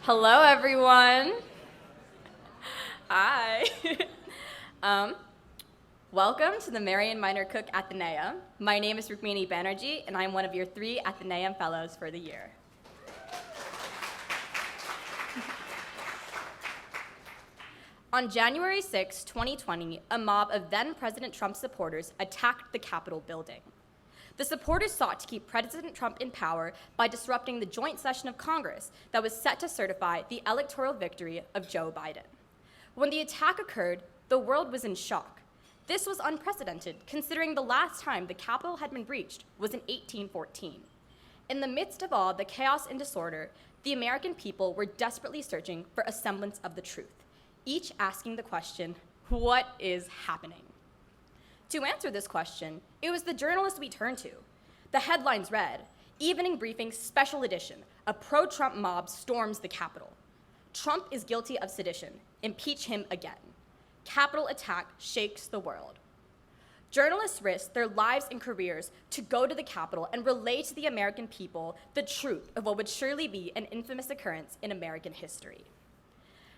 Hello, everyone. Hi. Welcome to the Marion Minor Cook Athenaeum. My name is Rukmini Banerjee, and I'm one of your 3 Athenaeum Fellows for the year. On January 6, 2020, a mob of then-President Trump supporters attacked the Capitol building. The supporters sought to keep President Trump in power by disrupting the joint session of Congress that was set to certify the electoral victory of Joe Biden. When the attack occurred, the world was in shock. This was unprecedented, considering the last time the Capitol had been breached was in 1814. In the midst of all the chaos and disorder, the American people were desperately searching for a semblance of the truth, each asking the question, what is happening? To answer this question, it was the journalists we turned to. The headlines read, Evening Briefing Special Edition, a pro-Trump mob storms the Capitol. Trump is guilty of sedition. Impeach him again. Capitol attack shakes the world. Journalists risked their lives and careers to go to the Capitol and relay to the American people the truth of what would surely be an infamous occurrence in American history.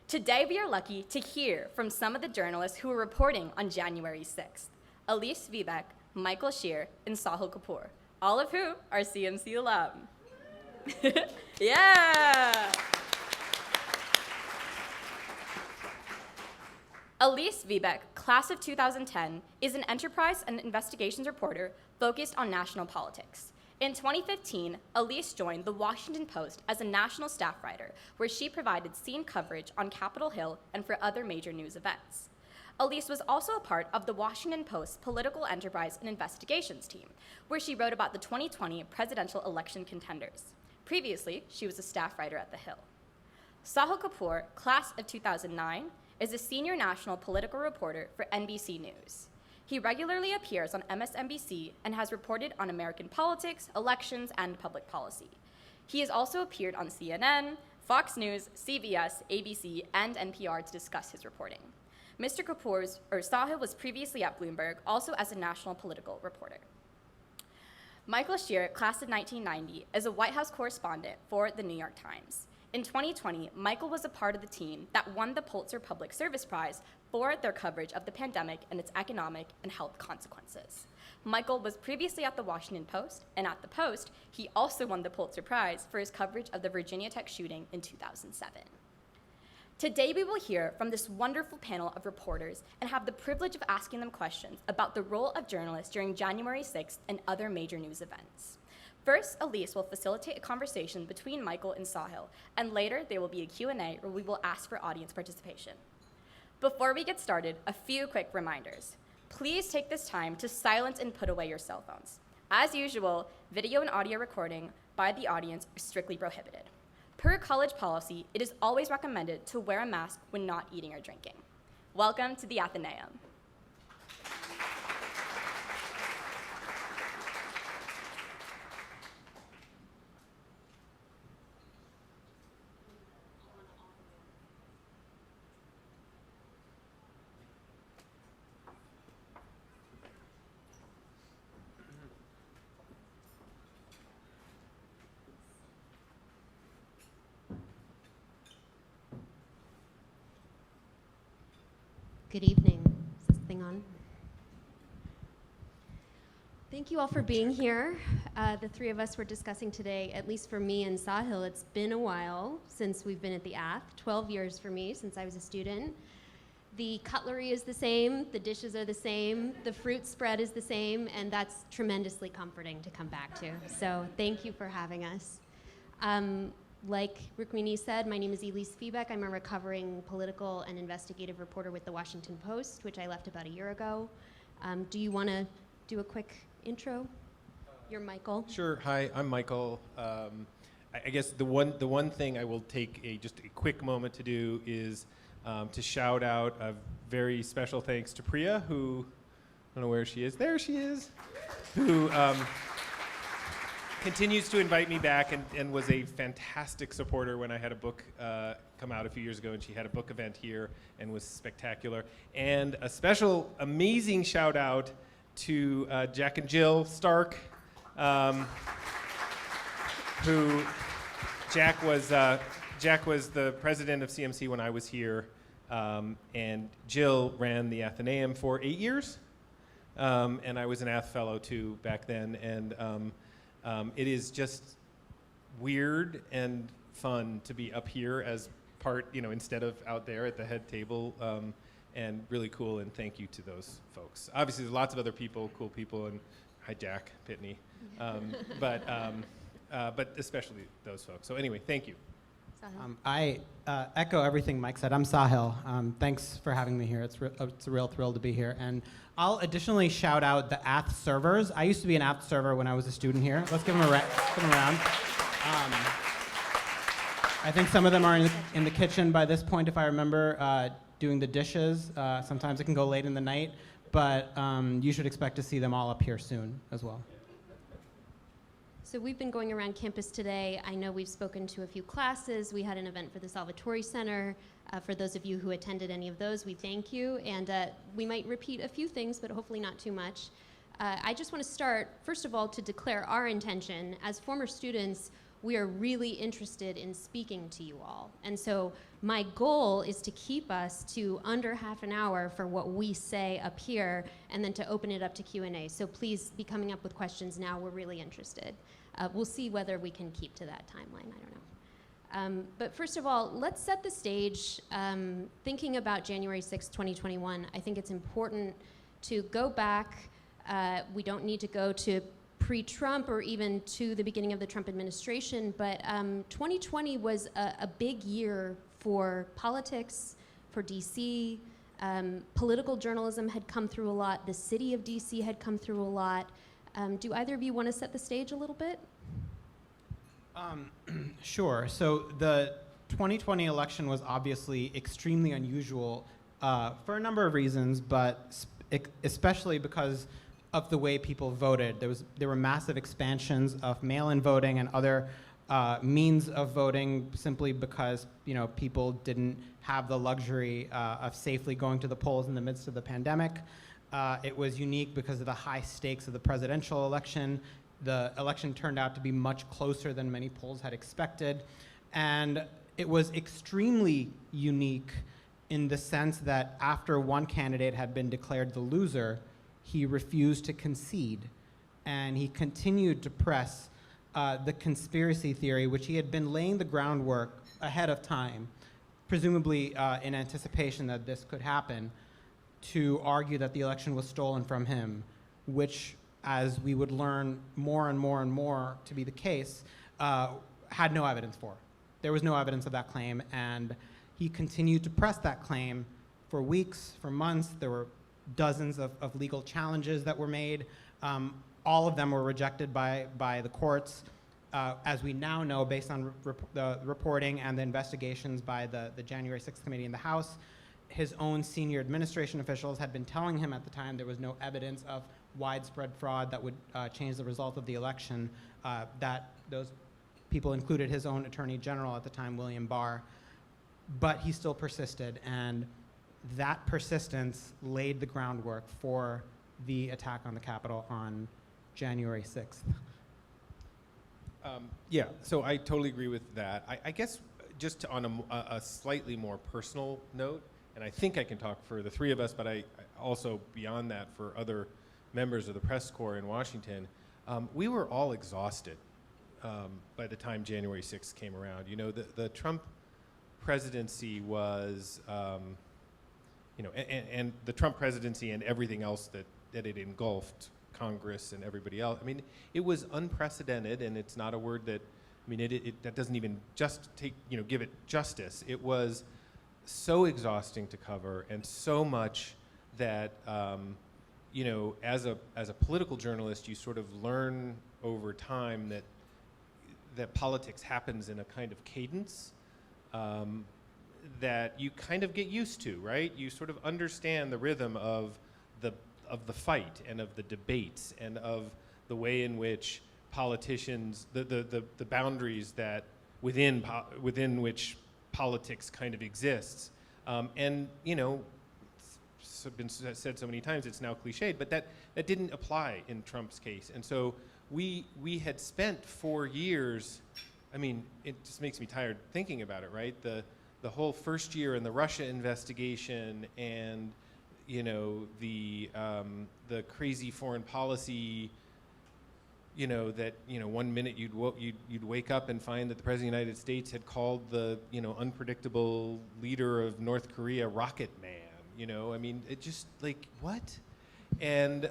Today, we are lucky to hear from some of the journalists who were reporting on January 6th. Elise, Viebeck, Michael Shear, and Sahil Kapur, all of whom are CMC alum. Yeah! Elise Viebeck, class of 2010, is an enterprise and investigations reporter focused on national politics. In 2015, Elise joined the Washington Post as a national staff writer, where she provided scene coverage on Capitol Hill and for other major news events. Elise was also a part of the Washington Post's political enterprise and investigations team, where she wrote about the 2020 presidential election contenders. Previously, she was a staff writer at The Hill. Sahil Kapur, class of 2009, is a senior national political reporter for NBC News. He regularly appears on MSNBC and has reported on American politics, elections, and public policy. He has also appeared on CNN, Fox News, CBS, ABC, and NPR to discuss his reporting. Mr. Sahil was previously at Bloomberg, also as a national political reporter. Michael Shear, class of 1990, is a White House correspondent for the New York Times. In 2020, Michael was a part of the team that won the Pulitzer Public Service Prize for their coverage of the pandemic and its economic and health consequences. Michael was previously at the Washington Post, and at the Post, he also won the Pulitzer Prize for his coverage of the Virginia Tech shooting in 2007. Today, we will hear from this wonderful panel of reporters and have the privilege of asking them questions about the role of journalists during January 6th and other major news events. First, Elise will facilitate a conversation between Michael and Sahil, and later there will be a Q&A where we will ask for audience participation. Before we get started, a few quick reminders. Please take this time to silence and put away your cell phones. As usual, video and audio recording by the audience are strictly prohibited. Per college policy, it is always recommended to wear a mask when not eating or drinking. Welcome to the Athenaeum. Good evening. Is this thing on? Thank you all for being here. The 3 of us were discussing today, at least for me and Sahil, it's been a while since we've been at the Ath, 12 years for me since I was a student. The cutlery is the same, the dishes are the same, the fruit spread is the same, and that's tremendously comforting to come back to. So thank you for having us. Like Rukmini said, my name is Elise Viebeck. I'm a recovering political and investigative reporter with the Washington Post, which I left about a year ago. Do you want to do a quick intro? You're Michael. Sure. Hi, I'm Michael. I guess the one thing I will take just a quick moment to do is to shout out a very special thanks to Priya, who I don't know where she is. There she is. Who continues to invite me back and was a fantastic supporter when I had a book come out a few years ago, and she had a book event here and was spectacular. And a special, amazing shout out to Jack and Jill Stark, who Jack was Jack was the president of CMC when I was here, and Jill ran the Athenaeum for 8 years, and I was an Ath fellow too back then, and it is just weird and fun to be up here as part, instead of out there at the head table, and really cool, and thank you to those folks. Obviously, there's lots of other people, cool people, and hi, Jack, Pitney, but especially those folks. So anyway, thank you. I echo everything Mike said. I'm Sahil. Thanks for having me here. It's a real thrill to be here. And I'll additionally shout out the Ath servers. I used to be an Ath server when I was a student here. Let's give them a round. I think some of them are in the kitchen by this point, if I remember, doing the dishes. Sometimes it can go late in the night, but you should expect to see them all up here soon as well. So we've been going around campus today. I know we've spoken to a few classes. We had an event for the Salvatore Center. For those of you who attended any of those, we thank you. And we might repeat a few things, but hopefully not too much. I just want to start, first of all, to declare our intention. As former students, we are really interested in speaking to you all. And so my goal is to keep us to under half an hour for what we say up here, and then to open it up to Q&A. So please be coming up with questions now. We're really interested. We'll see whether we can keep to that timeline. I don't know. But first of all, let's set the stage. Thinking about January 6, 2021, I think it's important to go back. We don't need to go to pre-Trump or even to the beginning of the Trump administration, but 2020 was a big year for politics, for DC. Political journalism had come through a lot. The city of DC had come through a lot. Do either of you want to set the stage a little bit? Sure. So the 2020 election was obviously extremely unusual for a number of reasons, but especially because of the way people voted. There were massive expansions of mail-in voting and other means of voting, simply because people didn't have the luxury of safely going to the polls in the midst of the pandemic. It was unique because of the high stakes of the presidential election. The election turned out to be much closer than many polls had expected, and it was extremely unique in the sense that after one candidate had been declared the loser, he refused to concede, and he continued to press the conspiracy theory, which he had been laying the groundwork ahead of time, presumably in anticipation that this could happen, to argue that the election was stolen from him, which, as we would learn more and more and more to be the case, had no evidence for. There was no evidence of that claim, and he continued to press that claim for weeks, for months. There were dozens of legal challenges that were made. All of them were rejected by the courts. As we now know, based on the reporting and the investigations by the January 6th committee in the House, his own senior administration officials had been telling him at the time there was no evidence of widespread fraud that would change the result of the election. That those people included his own attorney general at the time, William Barr. But he still persisted, and that persistence laid the groundwork for the attack on the Capitol on January 6th. Yeah, so I totally agree with that. I guess just on a slightly more personal note, and I think I can talk for the three of us, but I also beyond that for other members of the press corps in Washington, we were all exhausted by the time January 6th came around. The Trump presidency was, and the Trump presidency and everything else that it engulfed, Congress and everybody else. I mean, it was unprecedented, and it's not a word that, that doesn't even just give it justice. It was so exhausting to cover, and so much that, as a political journalist, you sort of learn over time that politics happens in a kind of cadence that you kind of get used to, right? You sort of understand the rhythm of the fight and of the debates and of the way in which politicians, the boundaries that within which politics kind of exists. It's been said so many times, it's now cliched, but that didn't apply in Trump's case. And so we had spent 4 years I mean, it just makes me tired thinking about it, right? The whole first year and the Russia investigation, and the crazy foreign policy. That 1 minute you'd wake up and find that the President of the United States had called the unpredictable leader of North Korea Rocket Man. I mean, it just like what? And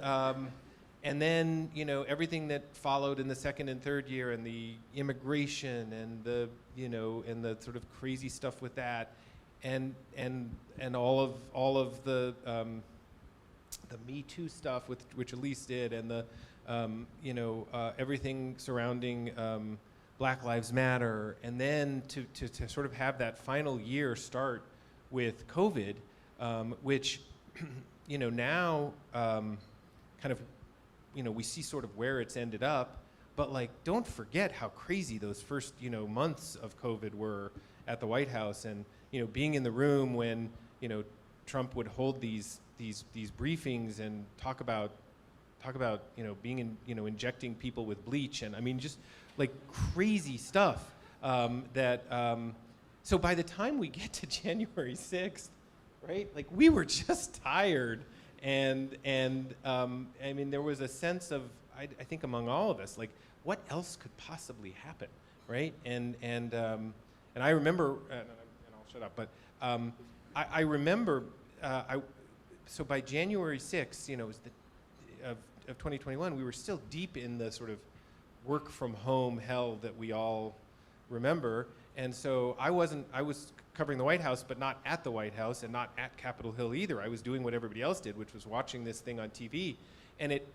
then everything that followed in the second and third year, and the immigration, and the and the sort of crazy stuff with that, and all of the Me Too stuff which Elise did, and the everything surrounding Black Lives Matter, and then to sort of have that final year start with COVID, which now kind of we see sort of where it's ended up, but like don't forget how crazy those first months of COVID were at the White House, and being in the room when Trump would hold these briefings and talk about being in injecting people with bleach, and I mean just like crazy stuff so by the time we get to January 6th, right, like we were just tired, and I mean there was a sense of I think among all of us, like what else could possibly happen, right? And I remember and I'll shut up, but I remember so by January 6th, it was of 2021, we were still deep in the sort of work from home hell that we all remember. And so I was covering the White House, but not at the White House and not at Capitol Hill either. I was doing what everybody else did, which was watching this thing on TV. And it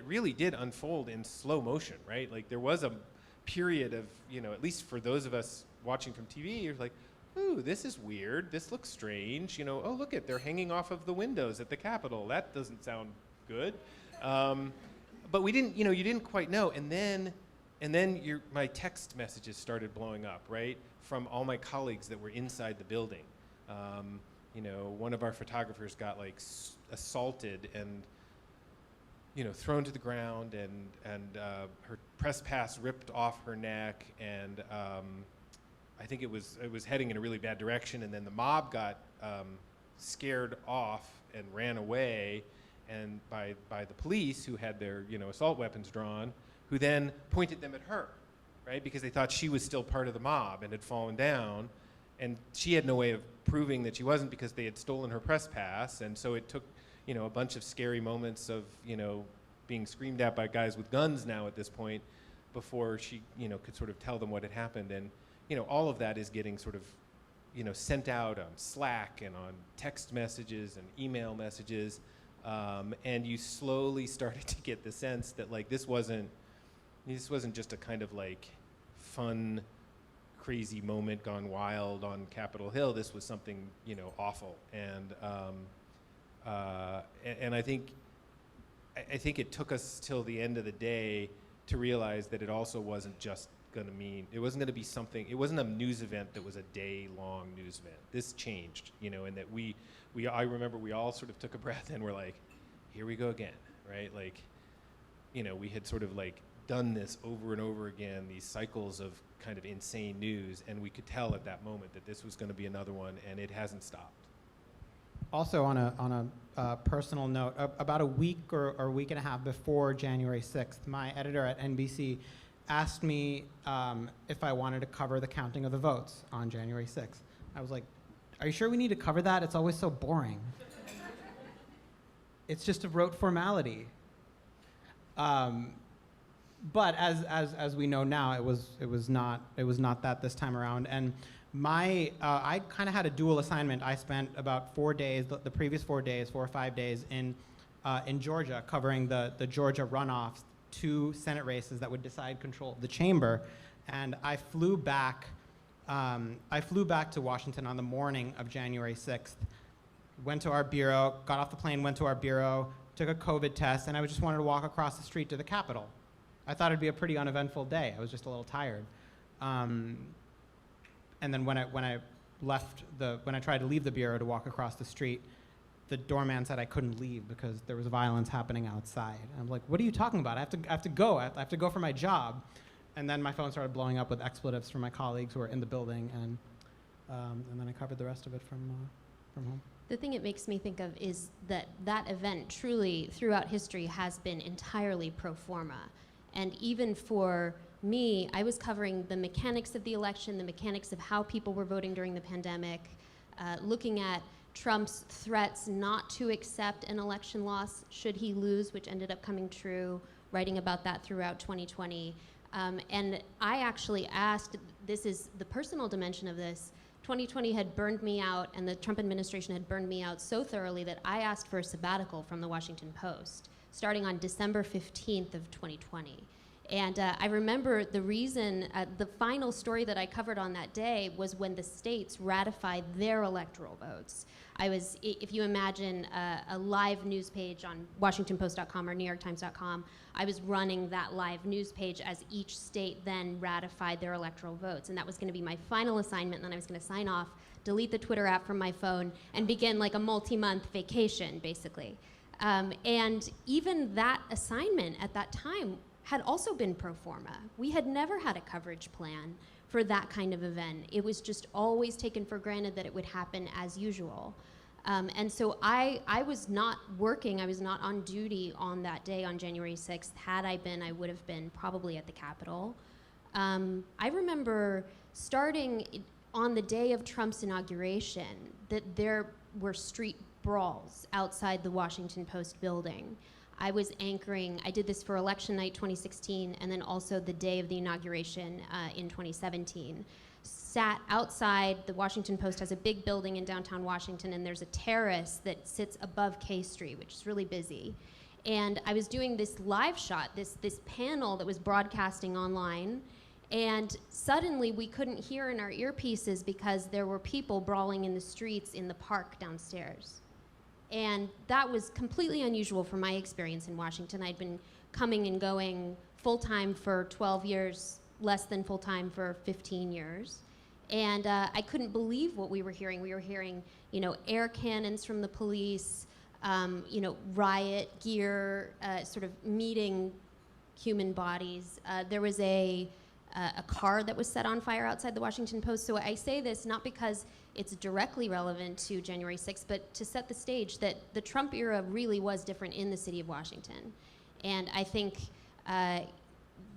really did unfold in slow motion, right? Like there was a period of, at least for those of us watching from TV, you're like, ooh, this is weird. This looks strange. Oh, look they're hanging off of the windows at the Capitol. That doesn't sound good. But we didn't, you didn't quite know. And then my text messages started blowing up, right, from all my colleagues that were inside the building. One of our photographers got like assaulted and, thrown to the ground, and her press pass ripped off her neck, and I think it was heading in a really bad direction. And then the mob got scared off and ran away. And by the police, who had their assault weapons drawn, who then pointed them at her, right? Because they thought she was still part of the mob and had fallen down, and she had no way of proving that she wasn't because they had stolen her press pass. And so it took a bunch of scary moments of being screamed at by guys with guns now at this point before she could sort of tell them what had happened. And all of that is getting sort of sent out on Slack and on text messages and email messages. And you slowly started to get the sense that like this wasn't just a kind of like fun, crazy moment gone wild on Capitol Hill. This was something awful, and I think it took us till the end of the day to realize that it also wasn't just it wasn't going to be something. It wasn't a news event that was a day-long news event. This changed, and that I remember we all sort of took a breath and we're like, here we go again, right? Like, we had sort of like done this over and over again, these cycles of kind of insane news, and we could tell at that moment that this was going to be another one, and it hasn't stopped. Also, on a personal note, about a week or week and a half before January 6th, my editor at NBC asked me if I wanted to cover the counting of the votes on January 6th. I was like, are you sure we need to cover that? It's always so boring. It's just a rote formality. But as we know now, it was not that this time around. And I kind of had a dual assignment. I spent about 4 days, the previous 4 days, 4 or 5 days in Georgia, covering the Georgia runoffs, 2 Senate races that would decide control of the chamber. And I flew back to Washington on the morning of January 6th, went to our bureau, got off the plane, went to our bureau, took a COVID test, and I just wanted to walk across the street to the Capitol. I thought it'd be a pretty uneventful day. I was just a little tired. And then when I tried to leave the bureau to walk across the street, the doorman said I couldn't leave because there was violence happening outside. And I'm like, what are you talking about? I have to go. I have to go for my job. and then my phone started blowing up with expletives from my colleagues who were in the building, and then I covered the rest of it from home. The thing it makes me think of is that that event truly, throughout history, has been entirely pro forma. And even for me, I was covering the mechanics of the election, the mechanics of how people were voting during the pandemic, looking at Trump's threats not to accept an election loss should he lose, which ended up coming true, writing about that throughout 2020. And I actually asked, this is the personal dimension of this, 2020 had burned me out, and the Trump administration had burned me out so thoroughly that I asked for a sabbatical from the Washington Post, starting on December 15th of 2020. And I remember the reason, the final story that I covered on that day was when the states ratified their electoral votes. I was, if you imagine a live news page on WashingtonPost.com or NewYorkTimes.com, I was running that live news page as each state then ratified their electoral votes. And that was going to be my final assignment, and then I was going to sign off, delete the Twitter app from my phone, and begin like a multi-month vacation, basically. And even that assignment at that time had also been pro forma. We had never had a coverage plan for that kind of event. It was just always taken for granted that it would happen as usual. And so I was not working, I was not on duty on that day on January 6th. Had I been, I would have been probably at the Capitol. I remember starting on the day of Trump's inauguration that there were street brawls outside the Washington Post building. I was anchoring, I did this for election night 2016, and then also the day of the inauguration in 2017. Sat outside, the Washington Post has a big building in downtown Washington, and there's a terrace that sits above K Street, which is really busy. And I was doing this live shot, this panel that was broadcasting online, and suddenly we couldn't hear in our earpieces because there were people brawling in the streets in the park downstairs. And that was completely unusual for my experience in Washington. I'd been coming and going full-time for 12 years, less than full-time for 15 years. And I couldn't believe what we were hearing. We were hearing, air cannons from the police, riot gear, sort of meeting human bodies. There was a car that was set on fire outside the Washington Post. So I say this not because it's directly relevant to January 6th, but to set the stage that the Trump era really was different in the city of Washington. And I think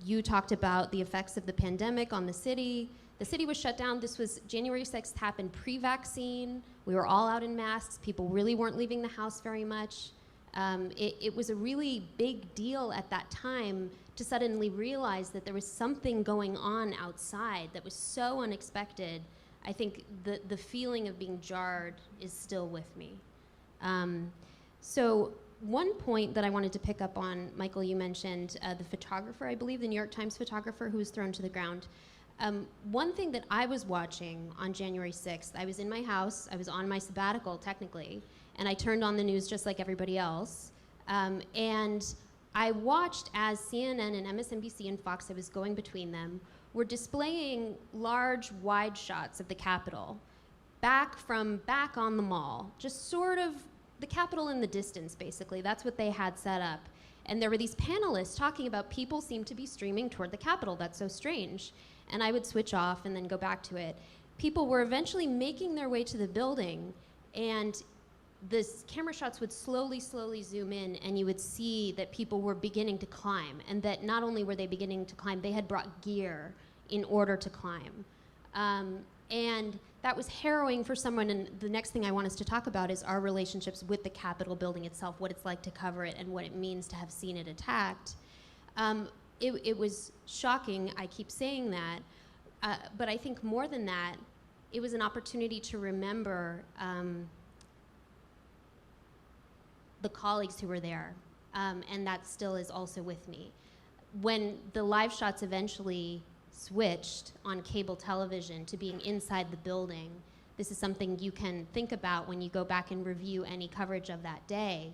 you talked about the effects of the pandemic on the city. The city was shut down. This was, January 6th happened pre-vaccine. We were all out in masks. People really weren't leaving the house very much. It was a really big deal at that time to suddenly realize that there was something going on outside that was so unexpected. I think the feeling of being jarred is still with me. So one point that I wanted to pick up on, Michael, you mentioned the photographer, I believe, the New York Times photographer who was thrown to the ground. One thing that I was watching on January 6th, I was in my house, I was on my sabbatical technically, and I turned on the news just like everybody else. And I watched as CNN and MSNBC and Fox, I was going between them, were displaying large, wide shots of the Capitol, back on the mall, just sort of the Capitol in the distance, basically. That's what they had set up. And there were these panelists talking about people seem to be streaming toward the Capitol. That's so strange. And I would switch off and then go back to it. People were eventually making their way to the building, and the camera shots would slowly zoom in, and you would see that people were beginning to climb, and that not only were they beginning to climb, they had brought gear in order to climb. And that was harrowing for someone, and the next thing I want us to talk about is our relationships with the Capitol building itself, what it's like to cover it, and what it means to have seen it attacked. It was shocking, I keep saying that, but I think more than that, it was an opportunity to remember the colleagues who were there, and that still is also with me. When the live shots eventually switched on cable television to being inside the building, this is something you can think about when you go back and review any coverage of that day.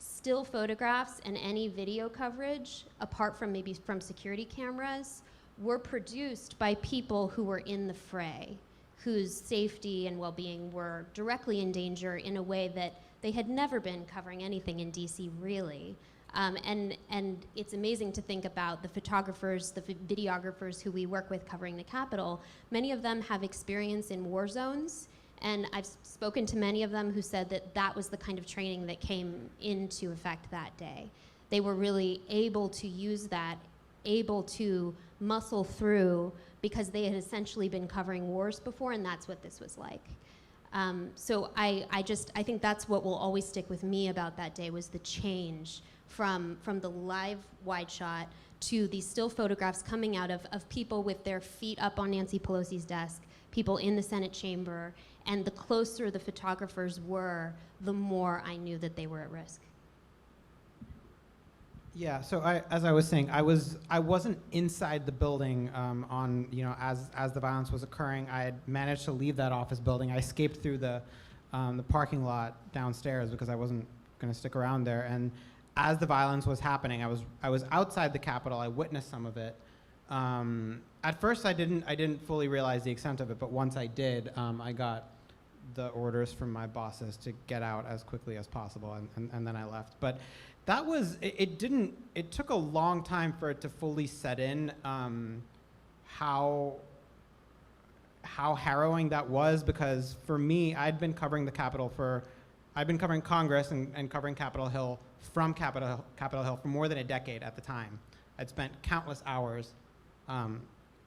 Still photographs and any video coverage, apart from maybe from security cameras, were produced by people who were in the fray, whose safety and well-being were directly in danger in a way that they had never been covering anything in DC, really. And it's amazing to think about the photographers, the videographers who we work with covering the Capitol. Many of them have experience in war zones, and I've spoken to many of them who said that that was the kind of training that came into effect that day. They were really able to use that, able to muscle through, because they had essentially been covering wars before, and that's what this was like. So I think that's what will always stick with me about that day, was the change from the live wide shot to these still photographs coming out of people with their feet up on Nancy Pelosi's desk, people in the Senate chamber, and the closer the photographers were, the more I knew that they were at risk. Yeah, so as I was saying, I wasn't inside the building as the violence was occurring. I had managed to leave that office building. I escaped through the parking lot downstairs because I wasn't going to stick around there. And as the violence was happening, I was outside the Capitol. I witnessed some of it. At first, I didn't fully realize the extent of it, but once I did, I got the orders from my bosses to get out as quickly as possible, and then I left. But that was, it took a long time for it to fully set in how harrowing that was, because for me, I'd been covering the Capitol I'd been covering Congress and covering Capitol Hill from Capitol Hill for more than a decade at the time. I'd spent countless hours,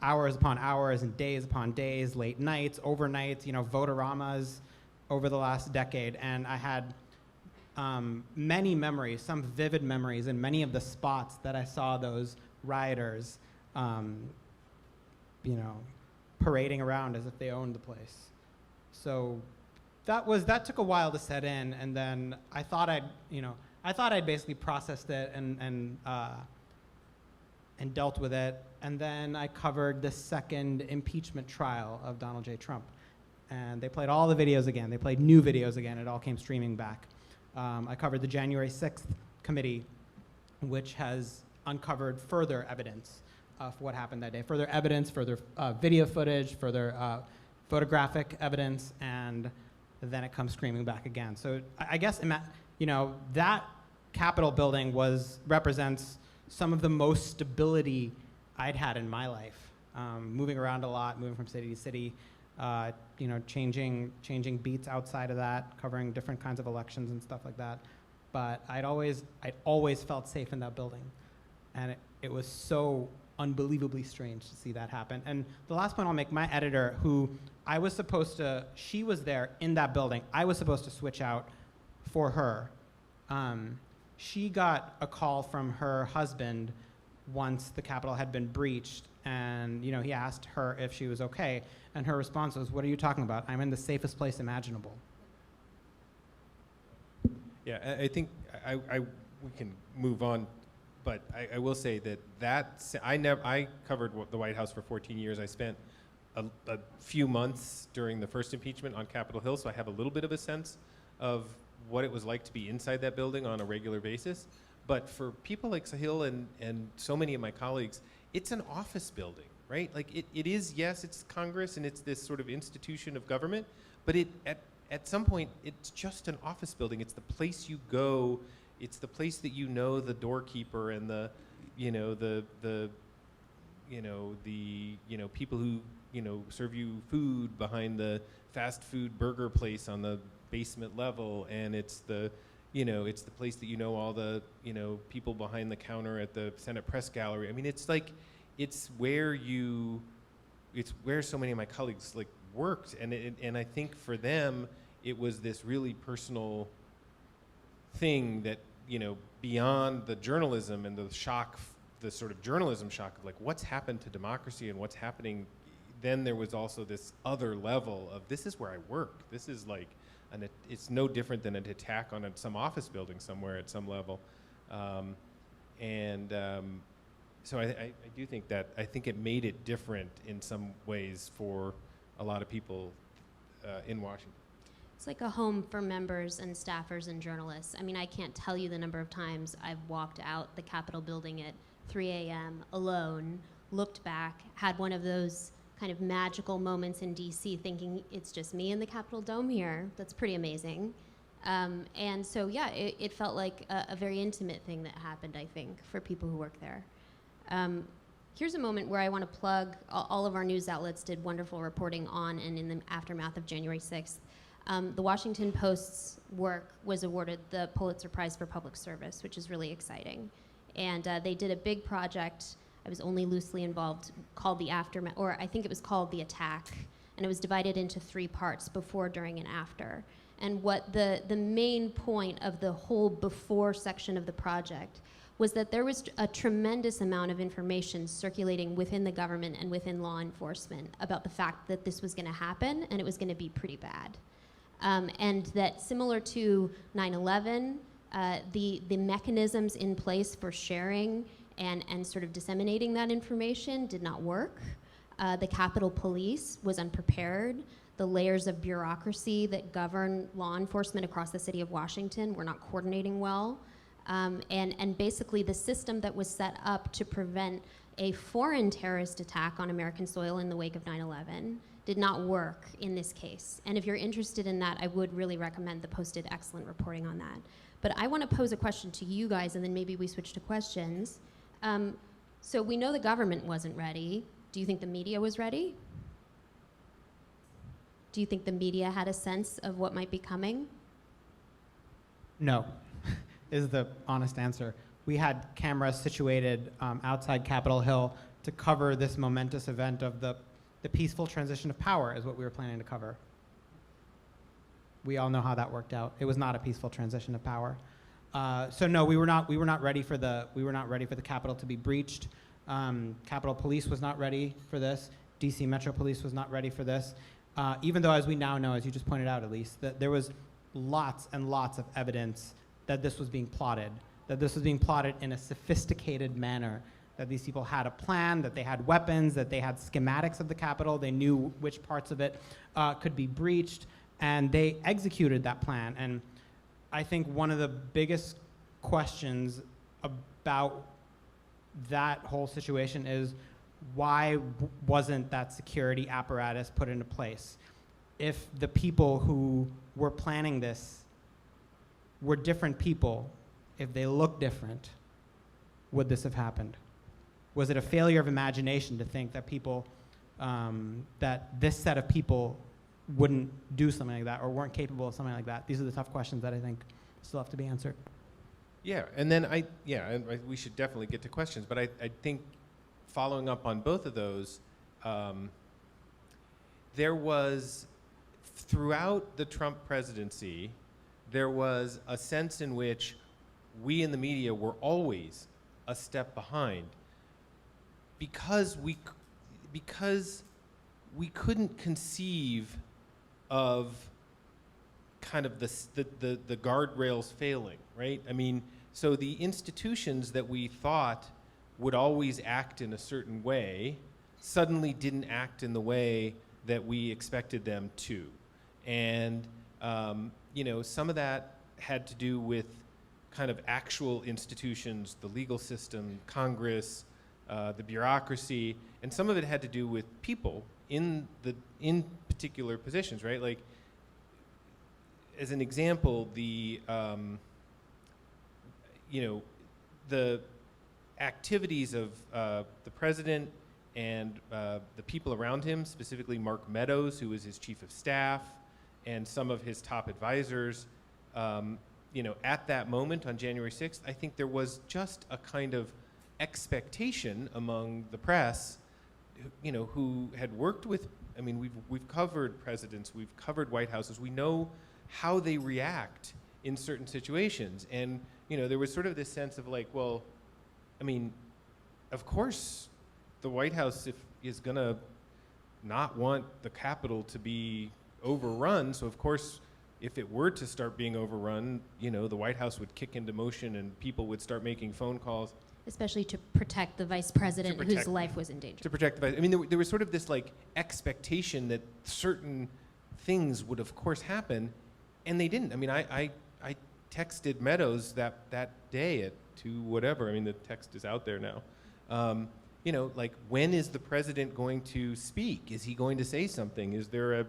hours upon hours and days upon days, late nights, overnights, votoramas over the last decade, and I had many memories, some vivid memories, in many of the spots that I saw those rioters, parading around as if they owned the place. So that took a while to set in, and then I thought I'd basically processed it and dealt with it, and then I covered the second impeachment trial of Donald J. Trump, and they played all the videos again. They played new videos again. It all came streaming back. I covered the January 6th committee, which has uncovered further evidence of what happened that day. Further evidence, further video footage, further photographic evidence, and then it comes screaming back again. So I guess, that Capitol building represents some of the most stability I'd had in my life. Moving around a lot, moving from city to city, changing beats outside of that, covering different kinds of elections and stuff like that. But I'd always felt safe in that building, and it was so unbelievably strange to see that happen. And the last point I'll make, my editor, who she was there in that building. I was supposed to switch out for her. She got a call from her husband once the Capitol had been breached, and he asked her if she was okay, and her response was, "What are you talking about? I'm in the safest place imaginable." Yeah, I think we can move on, but I will say that I covered the White House for 14 years. I spent a few months during the first impeachment on Capitol Hill, so I have a little bit of a sense of what it was like to be inside that building on a regular basis. But for people like Sahil and so many of my colleagues, it's an office building, right? Like it is, yes, it's Congress and it's this sort of institution of government, but at some point, it's just an office building. It's the place you go. It's the place that the doorkeeper and the people who serve you food behind the fast food burger place on the basement level, and it's the place that all the people behind the counter at the Senate press gallery. I mean, it's where so many of my colleagues worked, and I think for them it was this really personal thing that beyond the journalism and the shock, the sort of journalism shock of what's happened to democracy and what's happening. Then there was also this other level of, this is where I work. This is it's no different than an attack on some office building somewhere at some level. So I do think that, I think it made it different in some ways for a lot of people in Washington. It's like a home for members and staffers and journalists. I mean, I can't tell you the number of times I've walked out the Capitol building at 3 a.m. alone, looked back, had one of those kind of magical moments in DC thinking it's just me in the Capitol Dome here. That's pretty amazing. And so, yeah, it felt like a very intimate thing that happened, I think, for people who work there. Here's a moment where I want to plug, all of our news outlets did wonderful reporting on and in the aftermath of January 6th. The Washington Post's work was awarded the Pulitzer Prize for Public Service, which is really exciting. And they did a big project. I was only loosely involved, called the aftermath, or I think it was called the attack, and it was divided into 3 parts: before, during, and after. And what the main point of the whole before section of the project was that there was a tremendous amount of information circulating within the government and within law enforcement about the fact that this was going to happen and it was going to be pretty bad. And that similar to 9/11, the mechanisms in place for sharing and sort of disseminating that information did not work. The Capitol Police was unprepared. The layers of bureaucracy that govern law enforcement across the city of Washington were not coordinating well. And basically the system that was set up to prevent a foreign terrorist attack on American soil in the wake of 9/11 did not work in this case. And if you're interested in that, I would really recommend the Post did excellent reporting on that. But I want to pose a question to you guys, and then maybe we switch to questions. So we know the government wasn't ready. Do you think the media was ready? Do you think the media had a sense of what might be coming? No, is the honest answer. We had cameras situated outside Capitol Hill to cover this momentous event of the peaceful transition of power is what we were planning to cover. We all know how that worked out. It was not a peaceful transition of power. So no, we were not ready for the Capitol to be breached. Capitol Police was not ready for this. DC Metro Police was not ready for this. Even though, as we now know, as you just pointed out, Elise, that there was lots and lots of evidence that this was being plotted, in a sophisticated manner, that these people had a plan, that they had weapons, that they had schematics of the Capitol, they knew which parts of it could be breached, and they executed that plan. And I think one of the biggest questions about that whole situation is, why wasn't that security apparatus put into place? If the people who were planning this were different people, if they looked different, would this have happened? Was it a failure of imagination to think that people, that this set of people wouldn't do something like that or weren't capable of something like that? These are the tough questions that I think still have to be answered. Yeah, and then we should definitely get to questions, but I think following up on both of those, there was, throughout the Trump presidency, there was a sense in which we in the media were always a step behind because we couldn't conceive of kind of the guardrails failing, right? I mean, so the institutions that we thought would always act in a certain way suddenly didn't act in the way that we expected them to. And, some of that had to do with kind of actual institutions, the legal system, Congress, the bureaucracy, and some of it had to do with people in particular positions, right? Like, as an example, the activities of the president and the people around him, specifically Mark Meadows, who was his chief of staff, and some of his top advisors, at that moment on January 6th, I think there was just a kind of expectation among the press, who had worked with, I mean, we've covered presidents, we've covered White Houses, we know how they react in certain situations. And, there was sort of this sense of like, well, I mean, of course, the White House is going to not want the Capitol to be overrun. So, of course, if it were to start being overrun, the White House would kick into motion and people would start making phone calls. Especially to protect the vice president whose life was in danger. To protect the vice. I mean, there was sort of this like expectation that certain things would, of course, happen, and they didn't. I mean, I texted Meadows that day at 2 whatever. I mean, the text is out there now. Like, when is the president going to speak? Is he going to say something? I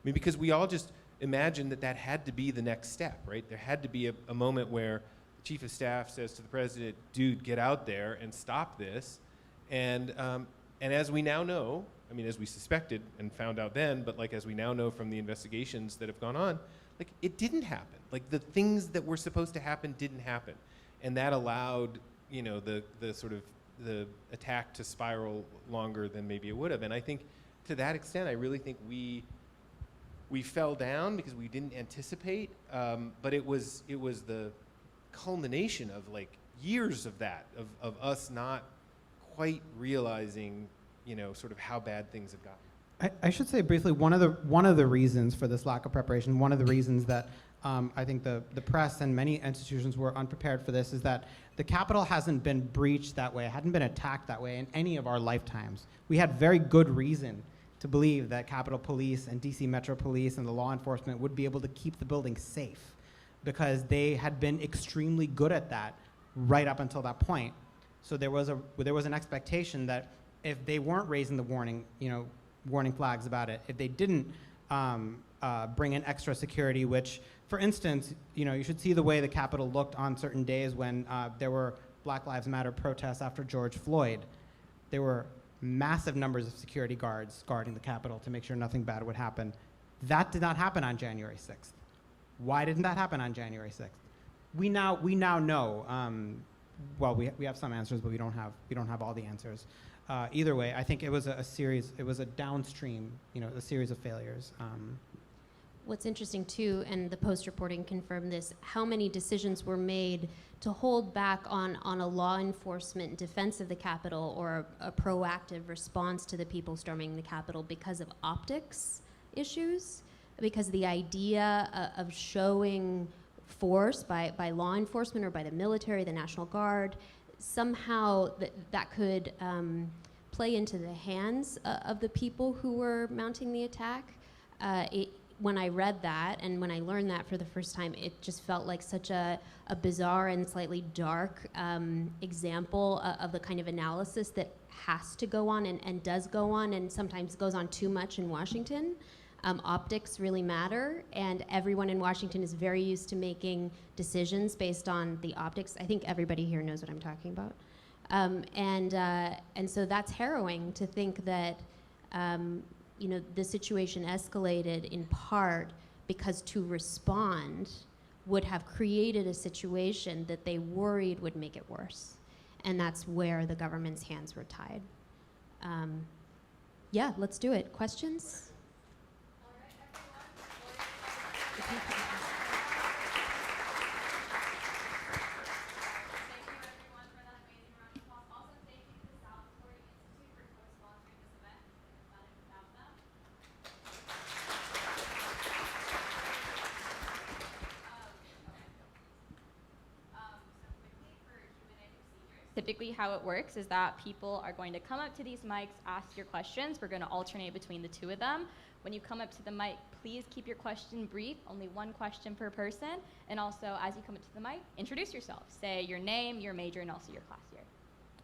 mean, because we all just, imagined that had to be the next step, right? There had to be a moment where the chief of staff says to the president, dude, get out there and stop this. And as we now know, I mean, as we suspected and found out then, but like as we now know from the investigations that have gone on, like it didn't happen. Like the things that were supposed to happen didn't happen. And that allowed, you know, the sort of the attack to spiral longer than maybe it would have. And I think to that extent, I really think we fell down because we didn't anticipate, but it was the culmination of like years of that, of us not quite realizing, you know, sort of how bad things have gotten. I should say briefly, one of the reasons for this lack of preparation, one of the reasons that I think the press and many institutions were unprepared for this is that the Capitol hasn't been breached that way, hadn't been attacked that way in any of our lifetimes. We had very good reason to believe that Capitol Police and DC Metro Police and the law enforcement would be able to keep the building safe because they had been extremely good at that right up until that point. So there was an expectation that if they weren't raising the warning flags about it, if they didn't bring in extra security, which, for instance, you know, you should see the way the Capitol looked on certain days when there were Black Lives Matter protests after George Floyd. There were massive numbers of security guards guarding the Capitol to make sure nothing bad would happen. That did not happen on January 6th. Why didn't that happen on January 6th? We now know. Well, we have some answers, but we don't have all the answers. Either way, I think it was a downstream, you know, a series of failures. What's interesting too, and the Post reporting confirmed this, how many decisions were made to hold back on a law enforcement defense of the Capitol or a proactive response to the people storming the Capitol because of optics issues, because the idea of showing force by law enforcement or by the military, the National Guard, somehow that could play into the hands of the people who were mounting the attack. When I read that and when I learned that for the first time, it just felt like such a bizarre and slightly dark example of the kind of analysis that has to go on and does go on and sometimes goes on too much in Washington. Optics really matter, and everyone in Washington is very used to making decisions based on the optics. I think everybody here knows what I'm talking about. And so that's harrowing to think that you know, the situation escalated in part because to respond would have created a situation that they worried would make it worse. And that's where the government's hands were tied. Yeah, let's do it. Questions? All right, everyone. Typically how it works is that people are going to come up to these mics, ask your questions. We're going to alternate between the two of them. When you come up to the mic, please keep your question brief, only one question per person. And also, as you come up to the mic, introduce yourself. Say your name, your major, and also your class year.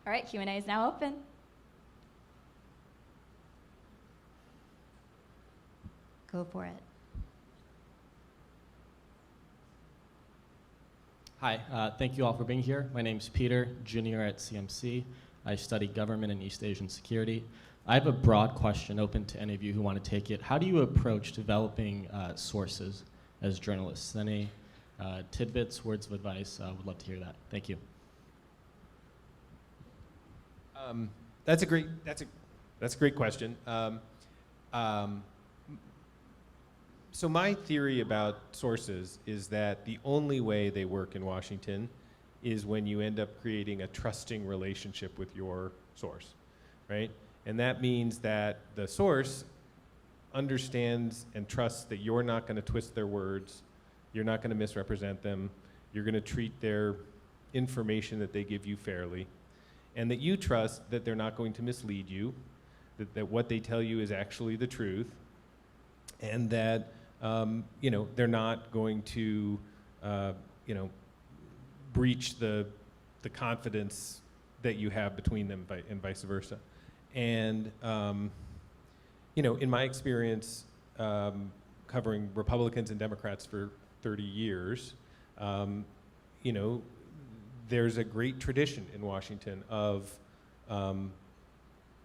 All right, Q&A is now open. Go for it. Hi, thank you all for being here. My name's Peter, junior at CMC. I study government and East Asian security. I have a broad question open to any of you who want to take it. How do you approach developing sources as journalists? Any tidbits, words of advice? Would love to hear that. Thank you. That's a great question. So my theory about sources is that the only way they work in Washington is when you end up creating a trusting relationship with your source, right? And that means that the source understands and trusts that you're not going to twist their words, you're not going to misrepresent them, you're going to treat their information that they give you fairly, and that you trust that they're not going to mislead you, that what they tell you is actually the truth, and that they're not going to breach the confidence that you have between them and vice versa. And in my experience, kind covering Republicans and Democrats for 30 years, you know, there's a great tradition in Washington of,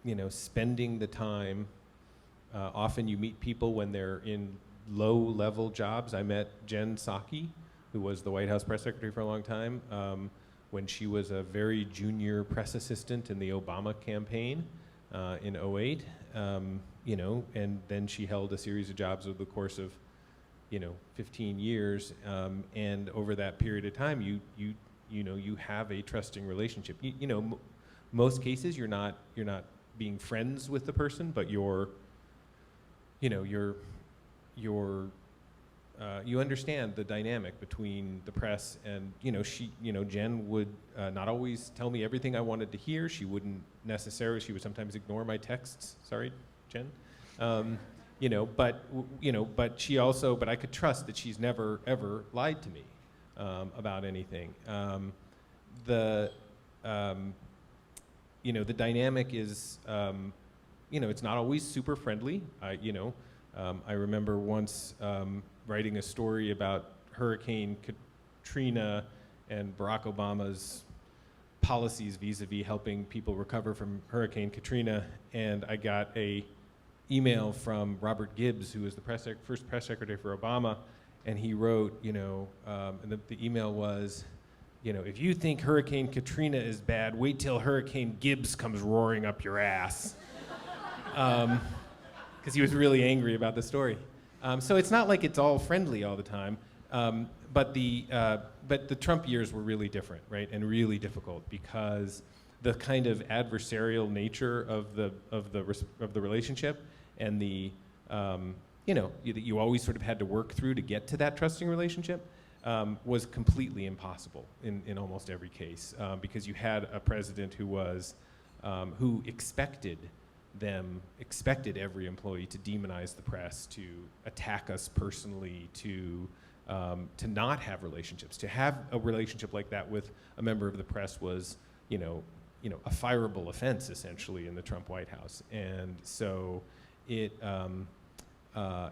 you know, spending the time. Often you meet people when they're in low-level jobs. I met Jen Psaki, who was the White House press secretary for a long time, when she was a very junior press assistant in the Obama campaign in '08. You know, and then she held a series of jobs over the course of, you know, 15 years. And over that period of time, you know, you have a trusting relationship. You know, most cases you're not being friends with the person, but you understand the dynamic between the press and, you know, Jen would not always tell me everything I wanted to hear. She wouldn't necessarily, she would sometimes ignore my texts. Sorry, Jen. You know, but I could trust that she's never ever lied to me about anything. You know, the dynamic is, you know, it's not always super friendly. I remember once writing a story about Hurricane Katrina and Barack Obama's policies vis-a-vis helping people recover from Hurricane Katrina, and I got a email from Robert Gibbs, who was the first press secretary for Obama, and he wrote, you know, and the email was, you know, if you think Hurricane Katrina is bad, wait till Hurricane Gibbs comes roaring up your ass. Because he was really angry about the story. So it's not like it's all friendly all the time, but the Trump years were really different, right, and really difficult because the kind of adversarial nature of the relationship and the you know, you always sort of had to work through to get to that trusting relationship was completely impossible in almost every case because you had a president who was who expected every employee to demonize the press, to attack us personally, to not have relationships. To have a relationship like that with a member of the press was, you know, a fireable offense essentially in the Trump White House, and so it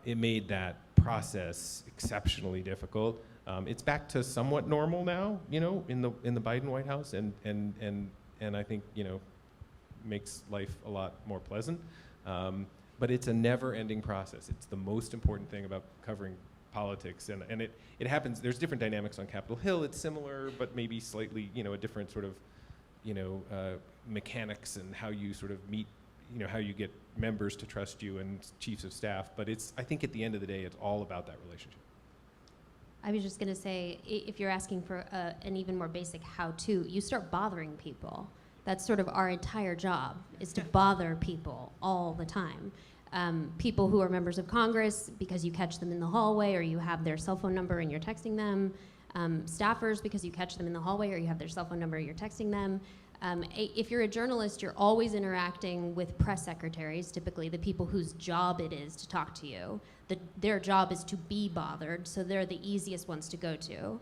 made that process exceptionally difficult. It's back to somewhat normal now, you know, in the Biden White House, and I think, you know, makes life a lot more pleasant. But it's a never-ending process. It's the most important thing about covering politics, and it happens. There's different dynamics on Capitol Hill. It's similar, but maybe slightly, you know, a different sort of, you know, mechanics and how you sort of meet, you know, how you get members to trust you and chiefs of staff. But I think at the end of the day, it's all about that relationship. I was just going to say, if you're asking for an even more basic how-to, you start bothering people. That's sort of our entire job, is to bother people all the time. People who are members of Congress, because you catch them in the hallway or you have their cell phone number and you're texting them. Staffers, because you catch them in the hallway or you have their cell phone number and you're texting them. If you're a journalist, you're always interacting with press secretaries, typically the people whose job it is to talk to you. Their job is to be bothered, so they're the easiest ones to go to.